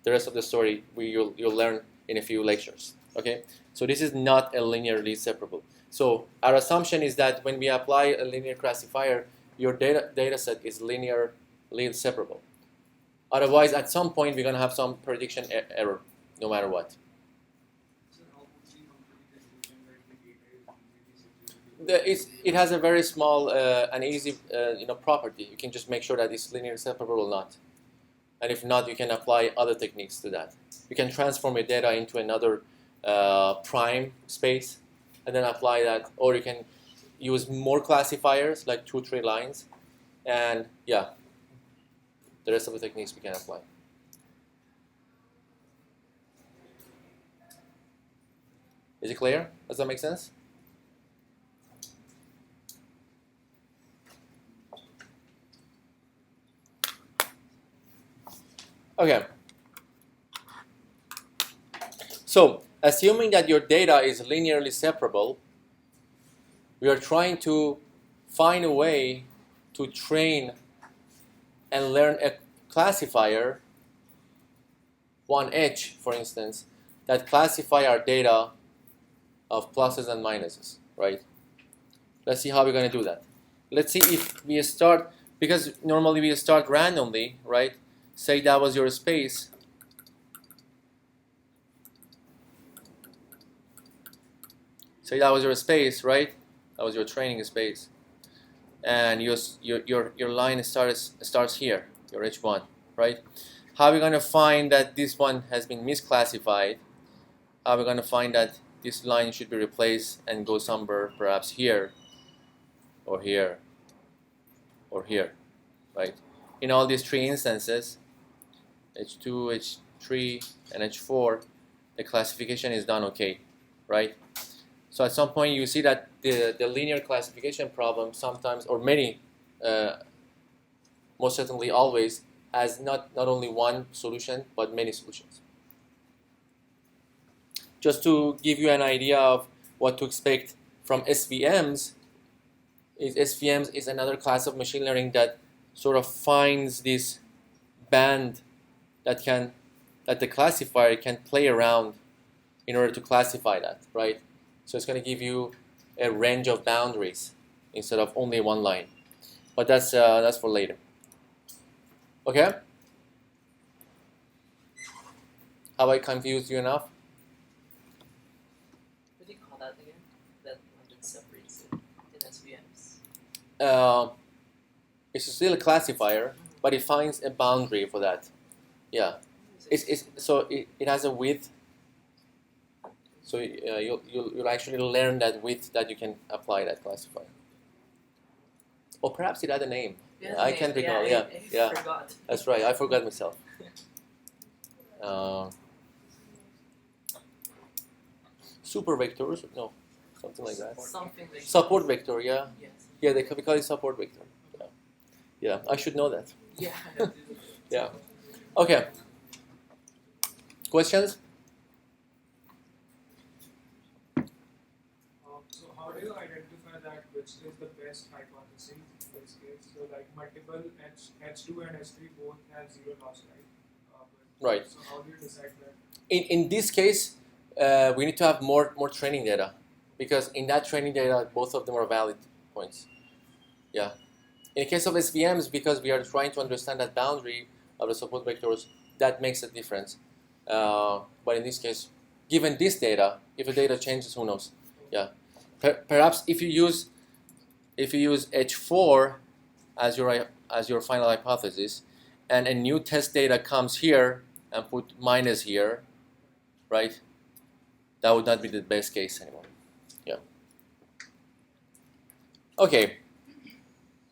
rest of the story you'll learn in a few lectures. Okay, so this is not a linearly separable. So our assumption is that when we apply a linear classifier, your data set is linearly separable. Otherwise, at some point, we're going to have some prediction error, no matter what. So how would we complete the illusion that the data is linearly separable? It has a very small and easy property. You can just make sure that it's linearly separable or not. And if not, you can apply other techniques to that. You can transform your data into another prime space and then apply that. Or you can use more classifiers, like 2-3 lines. And yeah, the rest of the techniques we can apply. Is it clear? Does that make sense? Okay. So, assuming that your data is linearly separable, we are trying to find a way to train and learn a classifier, 1H, for instance, that classify our data of pluses and minuses, right? Let's see how we're going to do that. Let's see if we start, because normally we start randomly, right? Say that was your space. Say that was your space, right? That was your training space. And your line starts here, your H1, right? How are we going to find that this one has been misclassified? How are we going to find that this line should be replaced and go somewhere perhaps here, or here, or here, right? In all these 3 instances, H2, H3, and H4, the classification is done okay, right? So at some point you see that the linear classification problem sometimes, or many, most certainly always, has not only one solution, but many solutions. just to give you an idea of what to expect from SVMs, SVMs is another class of machine learning that sort of finds this band that the classifier can play around in order to classify that, right? So it's going to give you a range of boundaries instead of only one line. But that's for later. Okay? Have I confused you enough? What do you call that again? That one that separates it in SVMs. It's still a classifier, but it finds a boundary for that. Yeah. It has a width. So you'll actually learn that width that you can apply that classifier. Or perhaps it had a name. Yeah, I can't recall. Yeah, I forgot. That's right. I forgot myself. Super vectors? No, something like that. Something like Support vector. Yeah. Yes. Yeah, we call it support vector. Yeah, I should know that. Yeah. Yeah. Okay. Questions? So how do you identify that which is the best hypothesis in this case? So like multiple H2 and H3 both have zero loss, right? Right. So how do you decide that? In this case, we need to have more training data, because in that training data, both of them are valid points. Yeah. In the case of SVMs, because we are trying to understand that boundary of the support vectors, that makes a difference. But in this case, given this data, if the data changes, who knows? Yeah. Perhaps if you use H4 as your final hypothesis, and a new test data comes here and put minus here, right? That would not be the best case anymore. Yeah. Okay.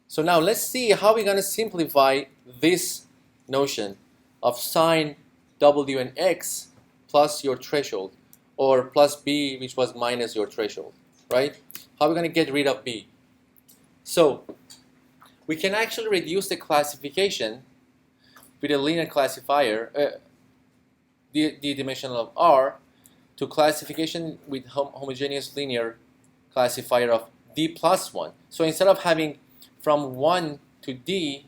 So now let's see how we're going to simplify this notion of sine W and X plus your threshold, or plus B, which was minus your threshold, right? How are we going to get rid of B? So we can actually reduce the classification with a linear classifier, the dimensional of R, to classification with homogeneous linear classifier of D plus 1. So instead of having from 1 to D,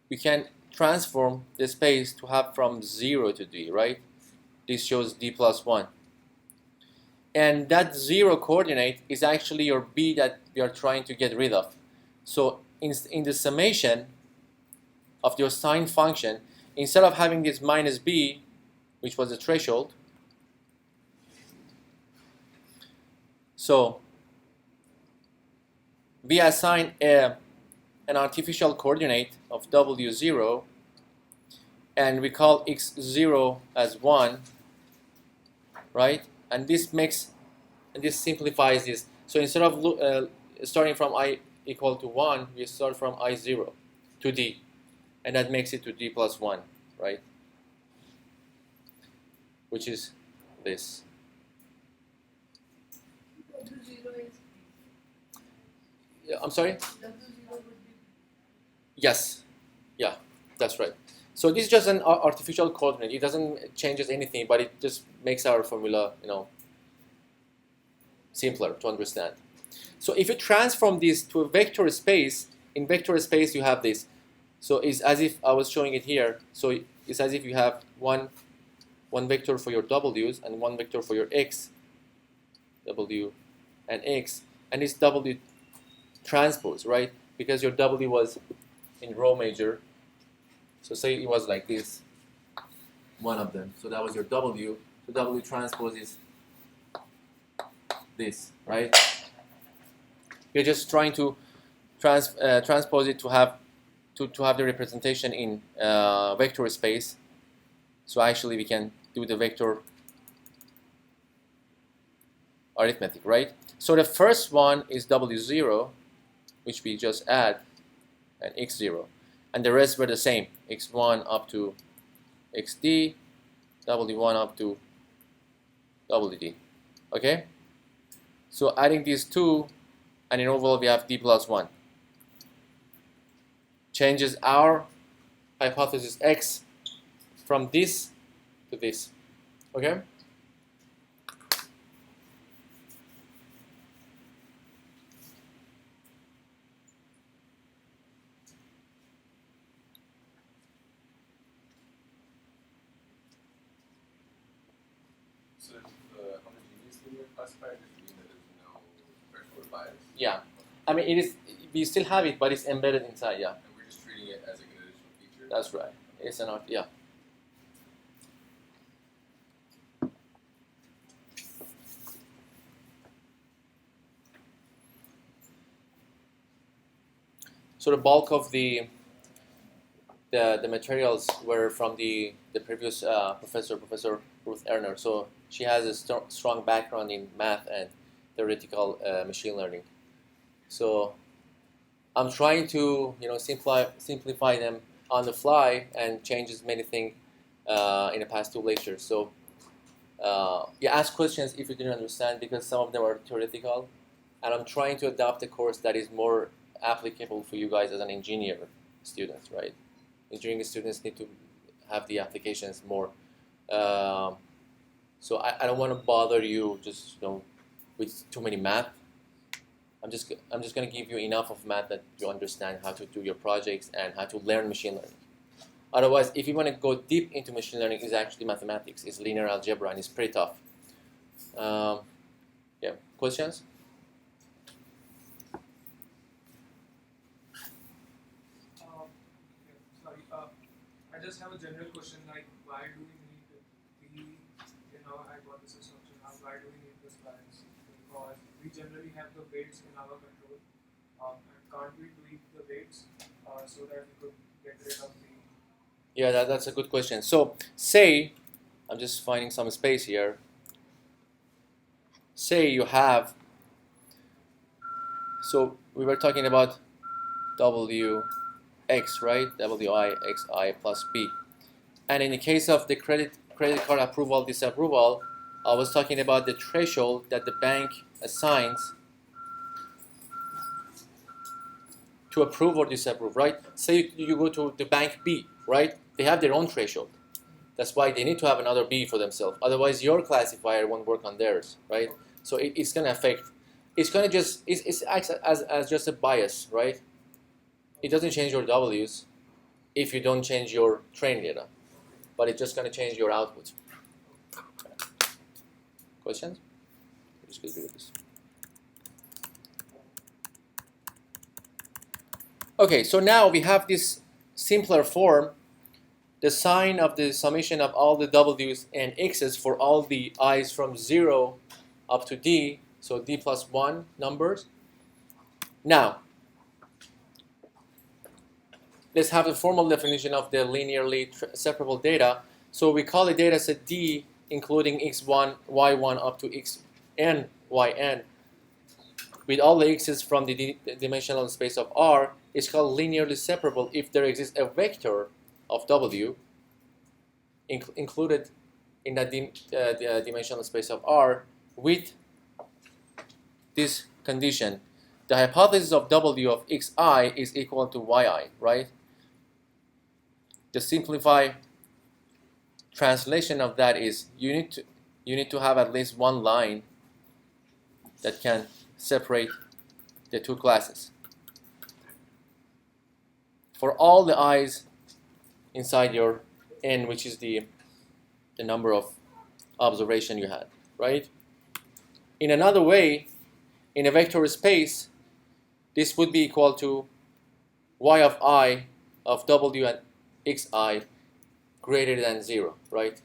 we can transform the space to have from 0 to D, right? This shows D plus 1. And that 0 coordinate is actually your B that we are trying to get rid of. So in the summation of your sine function, instead of having this minus B, which was the threshold, so we assign an artificial coordinate of W0, and we call X0 as 1, right? And this simplifies this. So instead of starting from I equal to 1, we start from I0 to D, and that makes it to D plus 1, right? Which is this. W0 is I'm sorry? W0 would be Yes. Yeah, that's right. So this is just an artificial coordinate. It doesn't changes anything, but it just makes our formula, simpler to understand. So if you transform this to a vector space, in vector space you have this. So it's as if I was showing it here. So it's as if you have one vector for your W's and one vector for your X, W and X, and it's W transpose, right? Because your W was in row major. So say it was like this, one of them. So that was your W. So W transpose is this, right? You're just trying to transpose it to have the representation in vector space. So actually we can do the vector arithmetic, right? So the first one is W0, which we just add, and X0. And the rest were the same, X1 up to XD, W1 up to WD. Okay? So adding these two, and in overall we have D plus 1. Changes our hypothesis X from this to this. Okay? So homogeneous linear classifier does mean that there's no threshold bias? Yeah. I mean, it is. We still have it, but it's embedded inside. Yeah. And we're just treating it as like an additional feature? That's right. It's an art. Yeah. So the bulk of the materials were from the previous Professor Ruth Erner. So she has a strong background in math and theoretical machine learning. So I'm trying to simplify them on the fly and changes many things in the past 2 lectures. So you ask questions if you didn't understand because some of them are theoretical, and I'm trying to adopt a course that is more applicable for you guys as an engineer students, right? Engineering students need to have the applications more. So I don't want to bother you just with too many math. I'm just going to give you enough of math that you understand how to do your projects and how to learn machine learning. Otherwise, if you want to go deep into machine learning, it's actually mathematics. It's linear algebra, and it's pretty tough. Yeah, questions? I just have a general question, like why do we need in our hypothesis function? Why do we need this bias? Because we generally have the weights in our control, and can't we tweak the weights so that we could get rid of the... Yeah, that's a good question. So say, I'm just finding some space here. Say you have, so we were talking about Wx, right? Wixi plus b. And in the case of the credit card approval, disapproval, I was talking about the threshold that the bank assigns to approve or disapprove, right? Say you go to the bank B, right? They have their own threshold. That's why they need to have another B for themselves. Otherwise, your classifier won't work on theirs, right? So it's going to affect. It's going to just it acts as just a bias, right? It doesn't change your W's if you don't change your training data, but it's just going to change your output. Questions? Just get rid of this. Okay, so now we have this simpler form, the sign of the summation of all the W's and X's for all the i's from 0 up to D, so D plus 1 numbers. Now, let's have the formal definition of the linearly separable data. So we call the data set D, including x1, y1 up to xn, yn, with all the x's from the dimensional space of R. Is called linearly separable if there exists a vector of W included in that the dimensional space of R with this condition. The hypothesis of W of xi is equal to yi, right? The simplified translation of that is you need to have at least one line that can separate the two classes. For all the i's inside your n, which is the number of observation you had, right? In another way, in a vector space, this would be equal to y of I of W and xi greater than 0, right?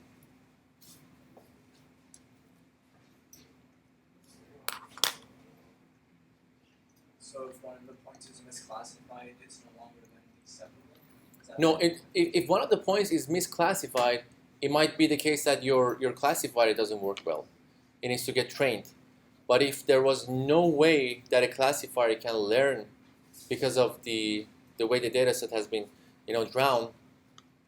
So if one of the points is misclassified, it's no longer then separable? No, if one of the points is misclassified, it might be the case that your classifier doesn't work well. It needs to get trained. But if there was no way that a classifier can learn because of the way the data set has been drowned,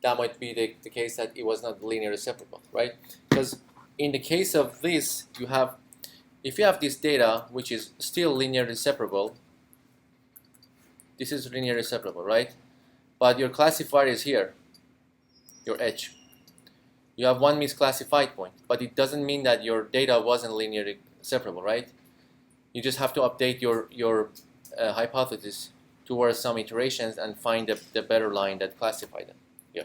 that might be the case that it was not linearly separable, right? Because in the case of this, if you have this data which is still linearly separable, this is linearly separable, right? But your classifier is here, your H. You have one misclassified point, but it doesn't mean that your data wasn't linearly separable, right? You just have to update your hypothesis towards some iterations and find the better line that classified them. Yeah.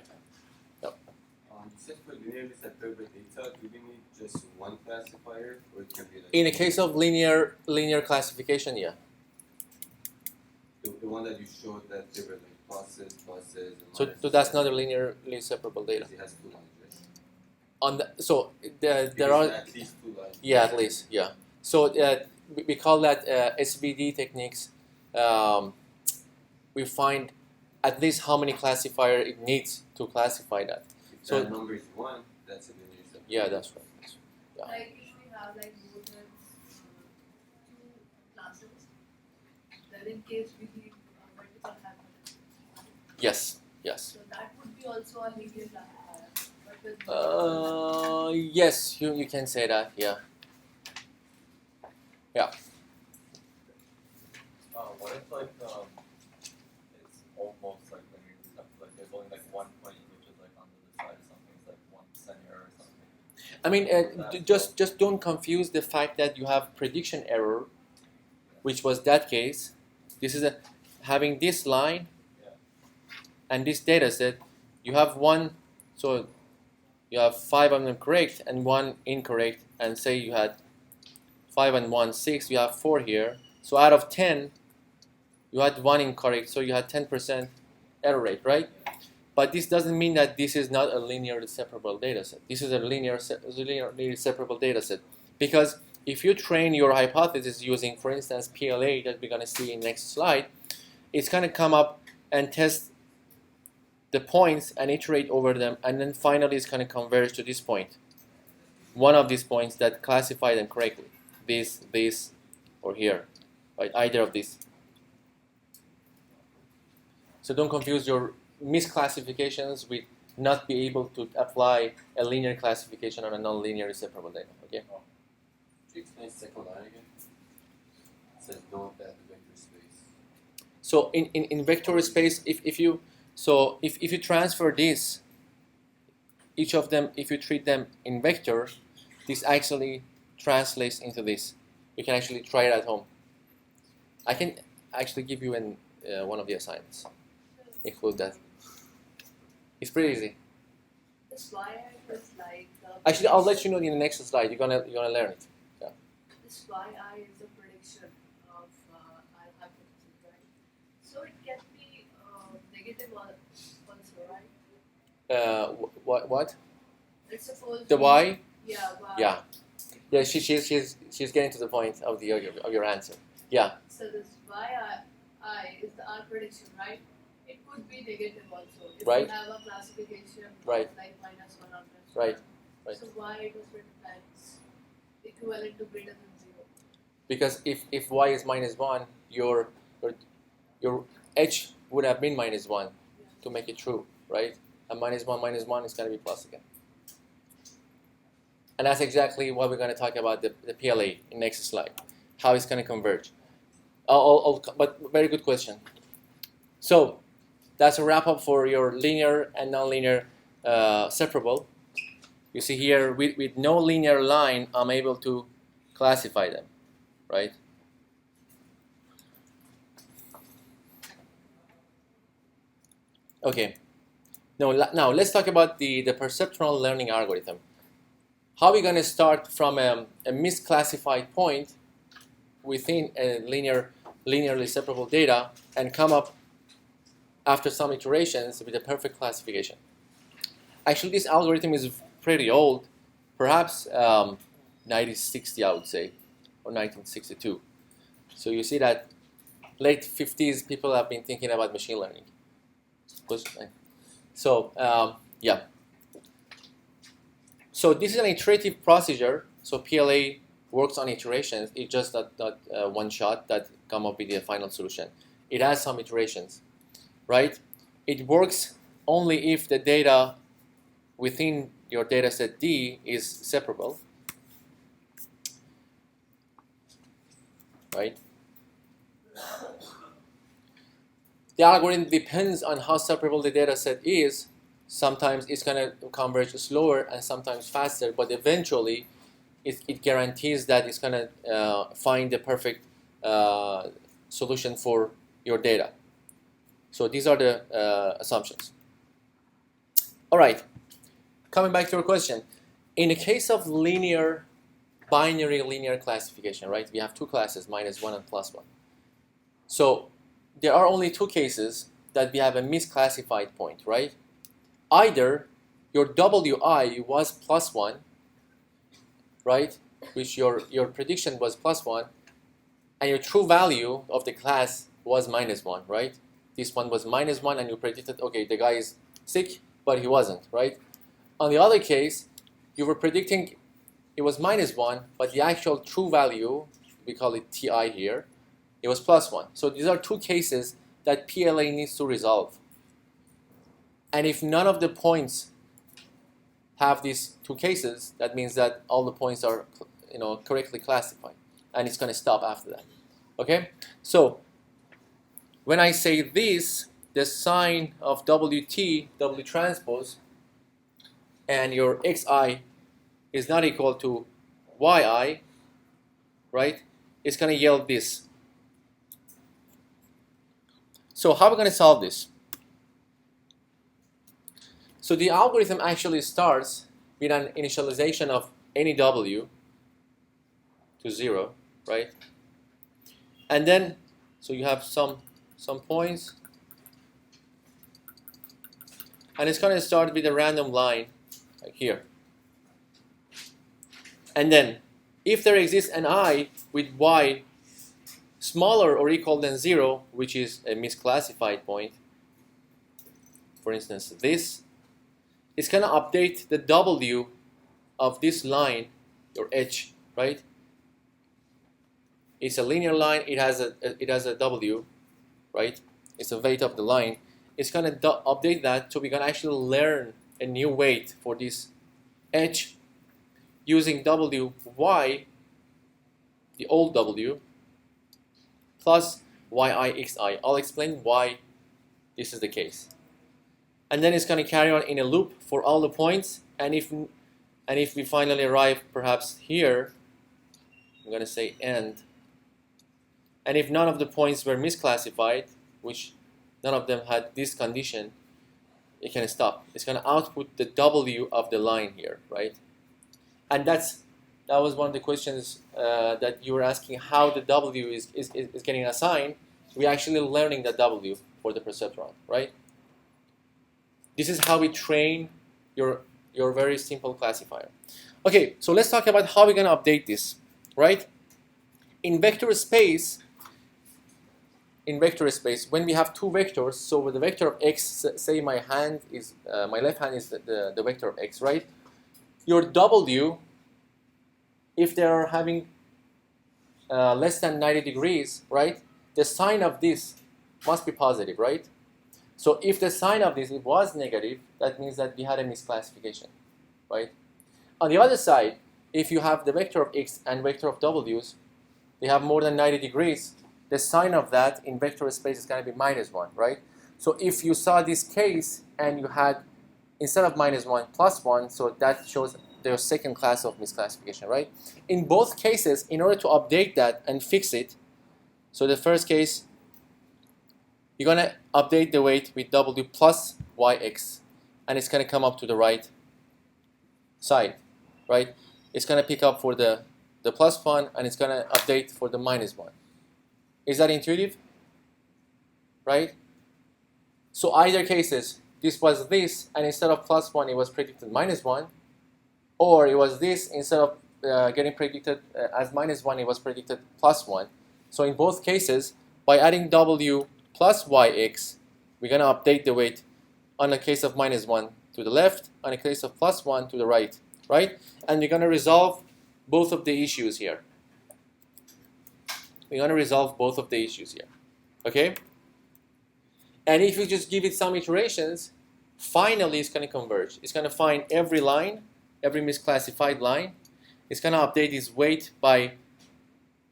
Yep. You said for linearly separable data, do we need just one classifier, or it can be like In the case of linear classification, yeah. the one that you showed that there were like pluses, and So minuses, that's not a linearly separable data. because it has two lines, right? On the, so there Because are at least two lines. yeah, at least, yeah. So we call that SVD techniques. We find at least how many classifier it needs to classify that. If So- that number is one, that's a linear separable. Yeah, that's right. Yeah. Like if we have like more than two classes, then in case we need multiple hypotheses. Yes, yes. So that would be also a linear classifier. But with Yes, you can say that, yeah. What if like it's almost like linear, like there's only like one point which is like on the other side of something, it's like 1% error or something. I mean, just don't confuse the fact that you have prediction error, which was that case. This is having this line Yeah. and this data set. You have one, so you have 5 of them correct and 1 incorrect, and say you had 5 and 1, 6. You have 4 here. So out of 10, you had 1 incorrect, so you had 10% error rate, right? But this doesn't mean that this is not a linearly separable data set. This is a linearly separable data set. Because if you train your hypothesis using, for instance, PLA that we're going to see in next slide, it's going to come up and test the points and iterate over them, and then finally it's going to converge to this point. One of these points that classify them correctly. This, or here, right? Either of these. So don't confuse your misclassifications with not be able to apply a linear classification on a non-linear separable data. Okay. Could you explain the second line again? It says note that the vector space. So in vector space, if you transfer this, each of them, if you treat them in vector, this actually translates into this. You can actually try it at home. I can actually give you one of the assignments. Include that. It's pretty easy. this y is like the Actually, I'll let you know in the next slide. You're gonna learn it. this yi is a prediction of hypothesis, right? So it can be negative also, right? What? Let's suppose The y? Yeah, y. Yeah. She's getting to the point of your answer. Yeah. So this yi is the R prediction, right? It could be negative also. If Right. you have a classification Right. of like -1 or +1. Right. Right. So y it was written as equivalent to greater than 0. Because if y is -1, your h would have been -1 to make it true, right? And -1 is going to be plus again. And that's exactly what we're going to talk about the PLA in next slide. How it's going to converge. But very good question. So that's a wrap up for your linear and nonlinear separable. You see here with no linear line, I'm able to classify them, right? Okay. Now let's talk about the perceptron learning algorithm. How are we going to start from a misclassified point within a linearly separable data and come up after some iterations with a perfect classification? Actually, this algorithm is pretty old, perhaps 1960, I would say, or 1962. So you see that late 50s, people have been thinking about machine learning. So yeah. So this is an iterative procedure. So PLA works on iterations. It's just not one shot that come up with the final solution. It has some iterations, right? It works only if the data within your data set D is separable, right? The algorithm depends on how separable the data set is. Sometimes it's going to converge slower and sometimes faster, but eventually it guarantees that it's going to find the perfect solution for your data. So these are the assumptions. All right, coming back to your question. in the case of linear, binary linear classification, right? We have two classes, -1 and +1. So there are only two cases that we have a misclassified point, right? Either your WI was +1, right? Which your prediction was +1, and your true value of the class was -1, right? This one was -1, and you predicted, okay, the guy is sick, but he wasn't, right? On the other case, you were predicting it was -1, but the actual true value, we call it TI here, it was +1. So these are two cases that PLA needs to resolve. And if none of the points have these two cases, that means that all the points are, correctly classified, and it's going to stop after that. Okay? So when I say this, the sign of WT, W transpose, and your XI is not equal to YI, right? It's going to yield this. So how are we going to solve this? So the algorithm actually starts with an initialization of any W to 0, right? And then, so you have some points, and it's going to start with a random line like here. And then, if there exists an I with Y smaller or equal than 0, which is a misclassified point, for instance, this, it's going to update the W of this line, your H, right? It's a linear line, it has a W, right? It's the weight of the line. It's going to update that, so we're going to actually learn a new weight for this H using WY, the old W, plus YIXI. I'll explain why this is the case. And then it's going to carry on in a loop for all the points, and if we finally arrive perhaps here, I'm going to say end. And if none of the points were misclassified, which none of them had this condition, it can stop. It's going to output the W of the line here, right? And that was one of the questions that you were asking, how the W is getting assigned. We're actually learning the W for the perceptron, right? This is how we train your very simple classifier. Okay, so let's talk about how we're going to update this, right? In vector space, when we have two vectors, so with the vector of x, say my left hand is the vector of x, right? Your W, if they are having less than 90 degrees, right? The sign of this must be positive, right? So if the sign of this was negative, that means that we had a misclassification, right? On the other side, if you have the vector of x and vector of w's, they have more than 90 degrees, the sign of that in vector space is going to be -1, right? So if you saw this case and you had, instead of -1, +1, so that shows their second class of misclassification, right? In both cases, in order to update that and fix it, so the first case, you're going to update the weight with W plus YX, and it's going to come up to the right side, right? It's going to pick up for the +1, and it's going to update for the -1. Is that intuitive? Right? So either cases, this was this, and instead of +1, it was predicted -1, or it was this, instead of getting predicted as -1, it was predicted +1. So in both cases, by adding W plus YX, we're going to update the weight on a case of -1 to the left, on a case of +1 to the right, right? And we're going to resolve both of the issues here. We're going to resolve both of the issues here, okay? And if you just give it some iterations, finally it's going to converge. It's going to find every line, every misclassified line. It's going to update its weight by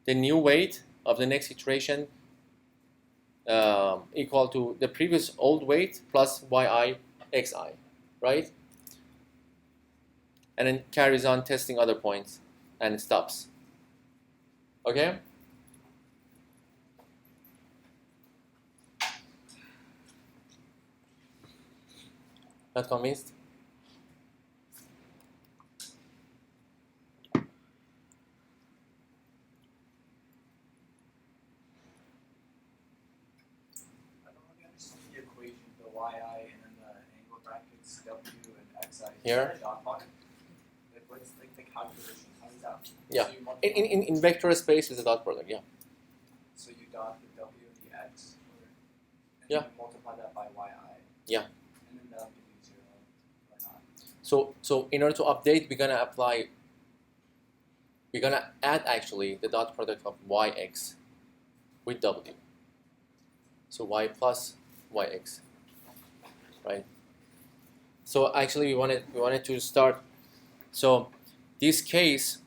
the new weight of the next iteration equal to the previous old weight plus YI/XI, right? And then carries on testing other points and it stops. Okay? Not convinced? yi and then the angle brackets w and xi. Here? Is that a dot product? Like what's like the calculation? How does that? Yeah. So you multiply, In vector space is a dot product, yeah. so you dot the w and the x, or, and Yeah. then you multiply that by yi. Yeah. And then that'll give you 0 or not. So in order to update, we're gonna add actually the dot product of yx with w. So y plus yx, right? So actually we wanted to start. So this case,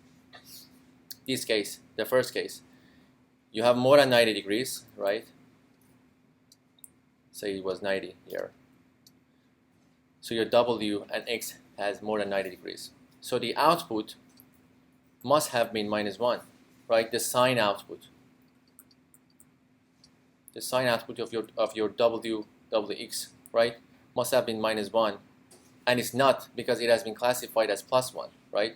the first case, you have more than 90 degrees, right? Say it was 90 here. So your w and x has more than 90 degrees. So the output must have been -1, right? The sign output. The sign output of your wx, right, must have been -1, and it's not because it has been classified as +1, right?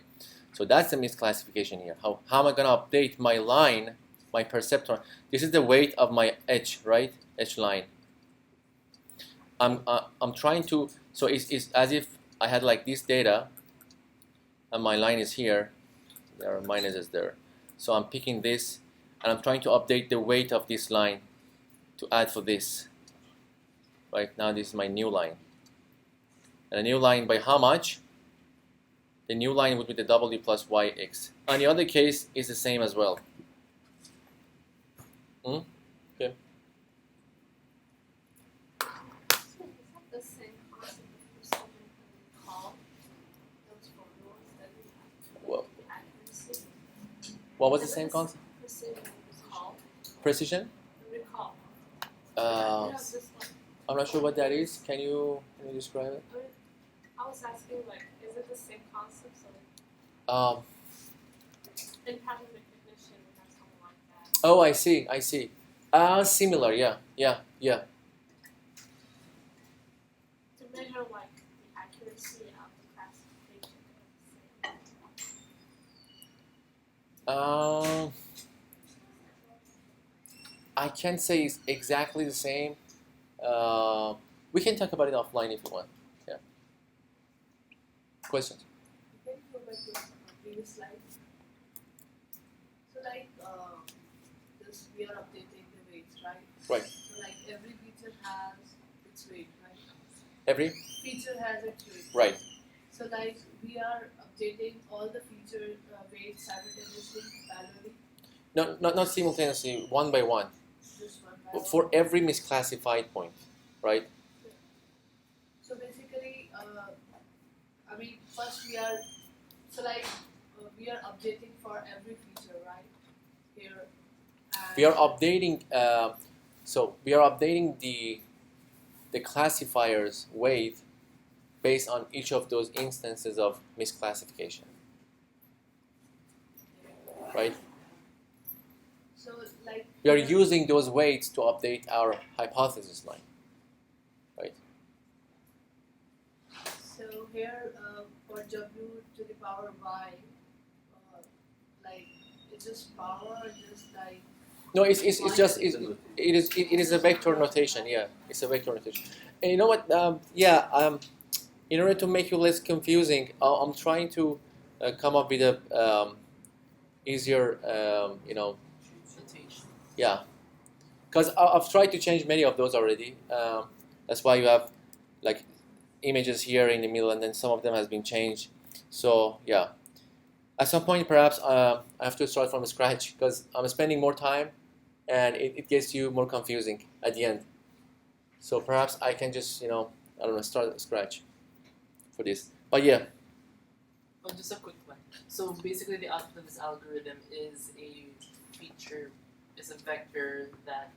So that's the misclassification here. How am I gonna update my line, my perceptron? This is the weight of my H, right? H line. I'm trying to. So it's as if I had like this data, and my line is here. There are minuses there. So I'm picking this, and I'm trying to update the weight of this line to add for this. Right now, this is my new line. And a new line by how much? The new line would be the w plus yx. And the other case is the same as well. Okay. So is that the same concept of precision and recall? Those formulas that we have to Well, the accuracy. what was the same concept? Precision and recall. Precision? Recall. Uh, Yeah, this one. I'm not sure what that is. Can you describe it? I was asking, like, is it the same concept? So, in pattern recognition, we have something like that. Oh, I see. Similar, yeah. To measure, like, the accuracy of the classification. I can't say it's exactly the same. We can talk about it offline if you want. Yeah. Questions? Can you go back to the previous slide? So, like, this we are updating the weights, right? Right. So, like, every feature has its weight, right? Every? Feature has its weight. Right. So, like, we are updating all the feature weights simultaneously, parallelly, No, not simultaneously, one by one. just one by one. For every misclassified point, right? So basically, I mean, first we are, so like, we are updating for every feature, right? Here. And We are updating. So we are updating the classifier's weight based on each of those instances of misclassification, right? So like. We are using those weights to update our hypothesis line, right? So here, for w to the power y, like, it's just power, just like. No, it is a vector notation. Yeah, it's a vector notation. And you know what? In order to make you less confusing, I'm trying to come up with a easier, yeah. Because I've tried to change many of those already. That's why you have like images here in the middle, and then some of them has been changed. So yeah, at some point perhaps I have to start from scratch because I'm spending more time, and it gets you more confusing at the end. So perhaps I can just start at scratch for this. But yeah, Oh, just a quick one. So basically, the output of this algorithm is a feature, is a vector that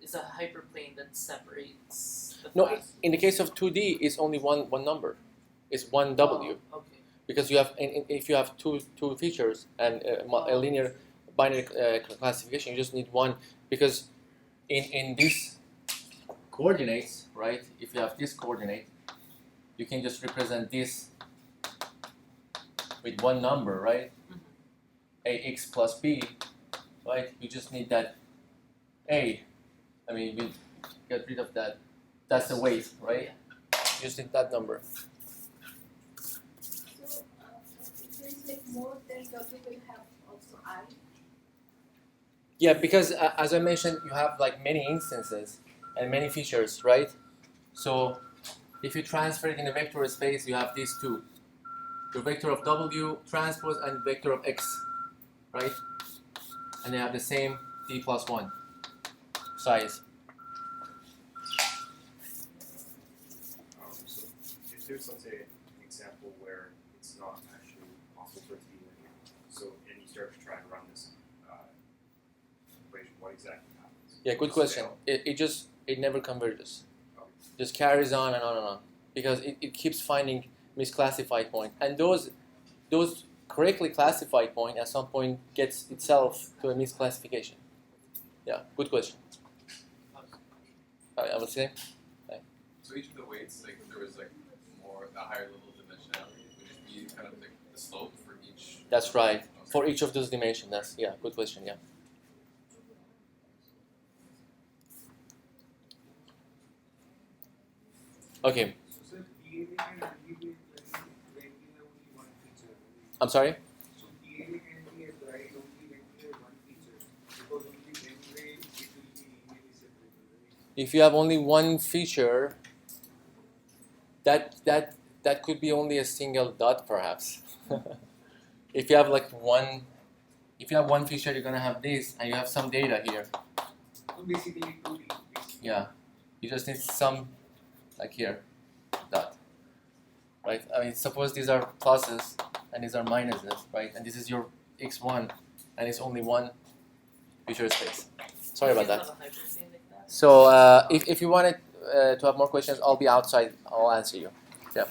is a hyperplane that separates the no. class. In the case of 2D, it's only one number. It's one W. Oh, okay. Because you have, if you have two features and a linear binary classification, you just need one. Because in these coordinates, right? If you have this coordinate, you can just represent this with one number, right? Mm-hmm. Ax plus b, right? You just need that a. I mean, we get rid of that That's the weight, right? Using that number. So if there is like more than W will have also I. Yeah, because as I mentioned, you have like many instances and many features, right? So if you transfer it in a vector space, you have these two. The vector of W transpose and vector of X, right? And they have the same D plus 1 size. So if there's, let's say, an example where it's not actually possible for it to be linear, so and you start to try and run this equation, what exactly happens? Yeah, good question. It never converges. Okay. Just carries on and on and on because it keeps finding misclassified point, and those correctly classified point at some point gets itself to a misclassification. Yeah, good question. I will say. So each of the weights, like if there was like more a higher level of dimensionality, would it be kind of like the slope for each? That's right. For each of those dimensions. That's good question. Yeah. Okay. So PEng and only be when we have only one feature. I'm sorry. So PEng can be applied only when we have one feature, because only then way it will be linearly separable, right? If you have only one feature, that could be only a single dot, perhaps. If you have one feature, you're gonna have this, and you have some data here. So basically 2D. Basically. Yeah, you just need some, like here, dot. Right? I mean, suppose these are pluses and these are minuses, right? And this is your x1, and it's only one feature space. Sorry about that. So if you wanted to have more questions, I'll be outside. I'll answer you. Yeah.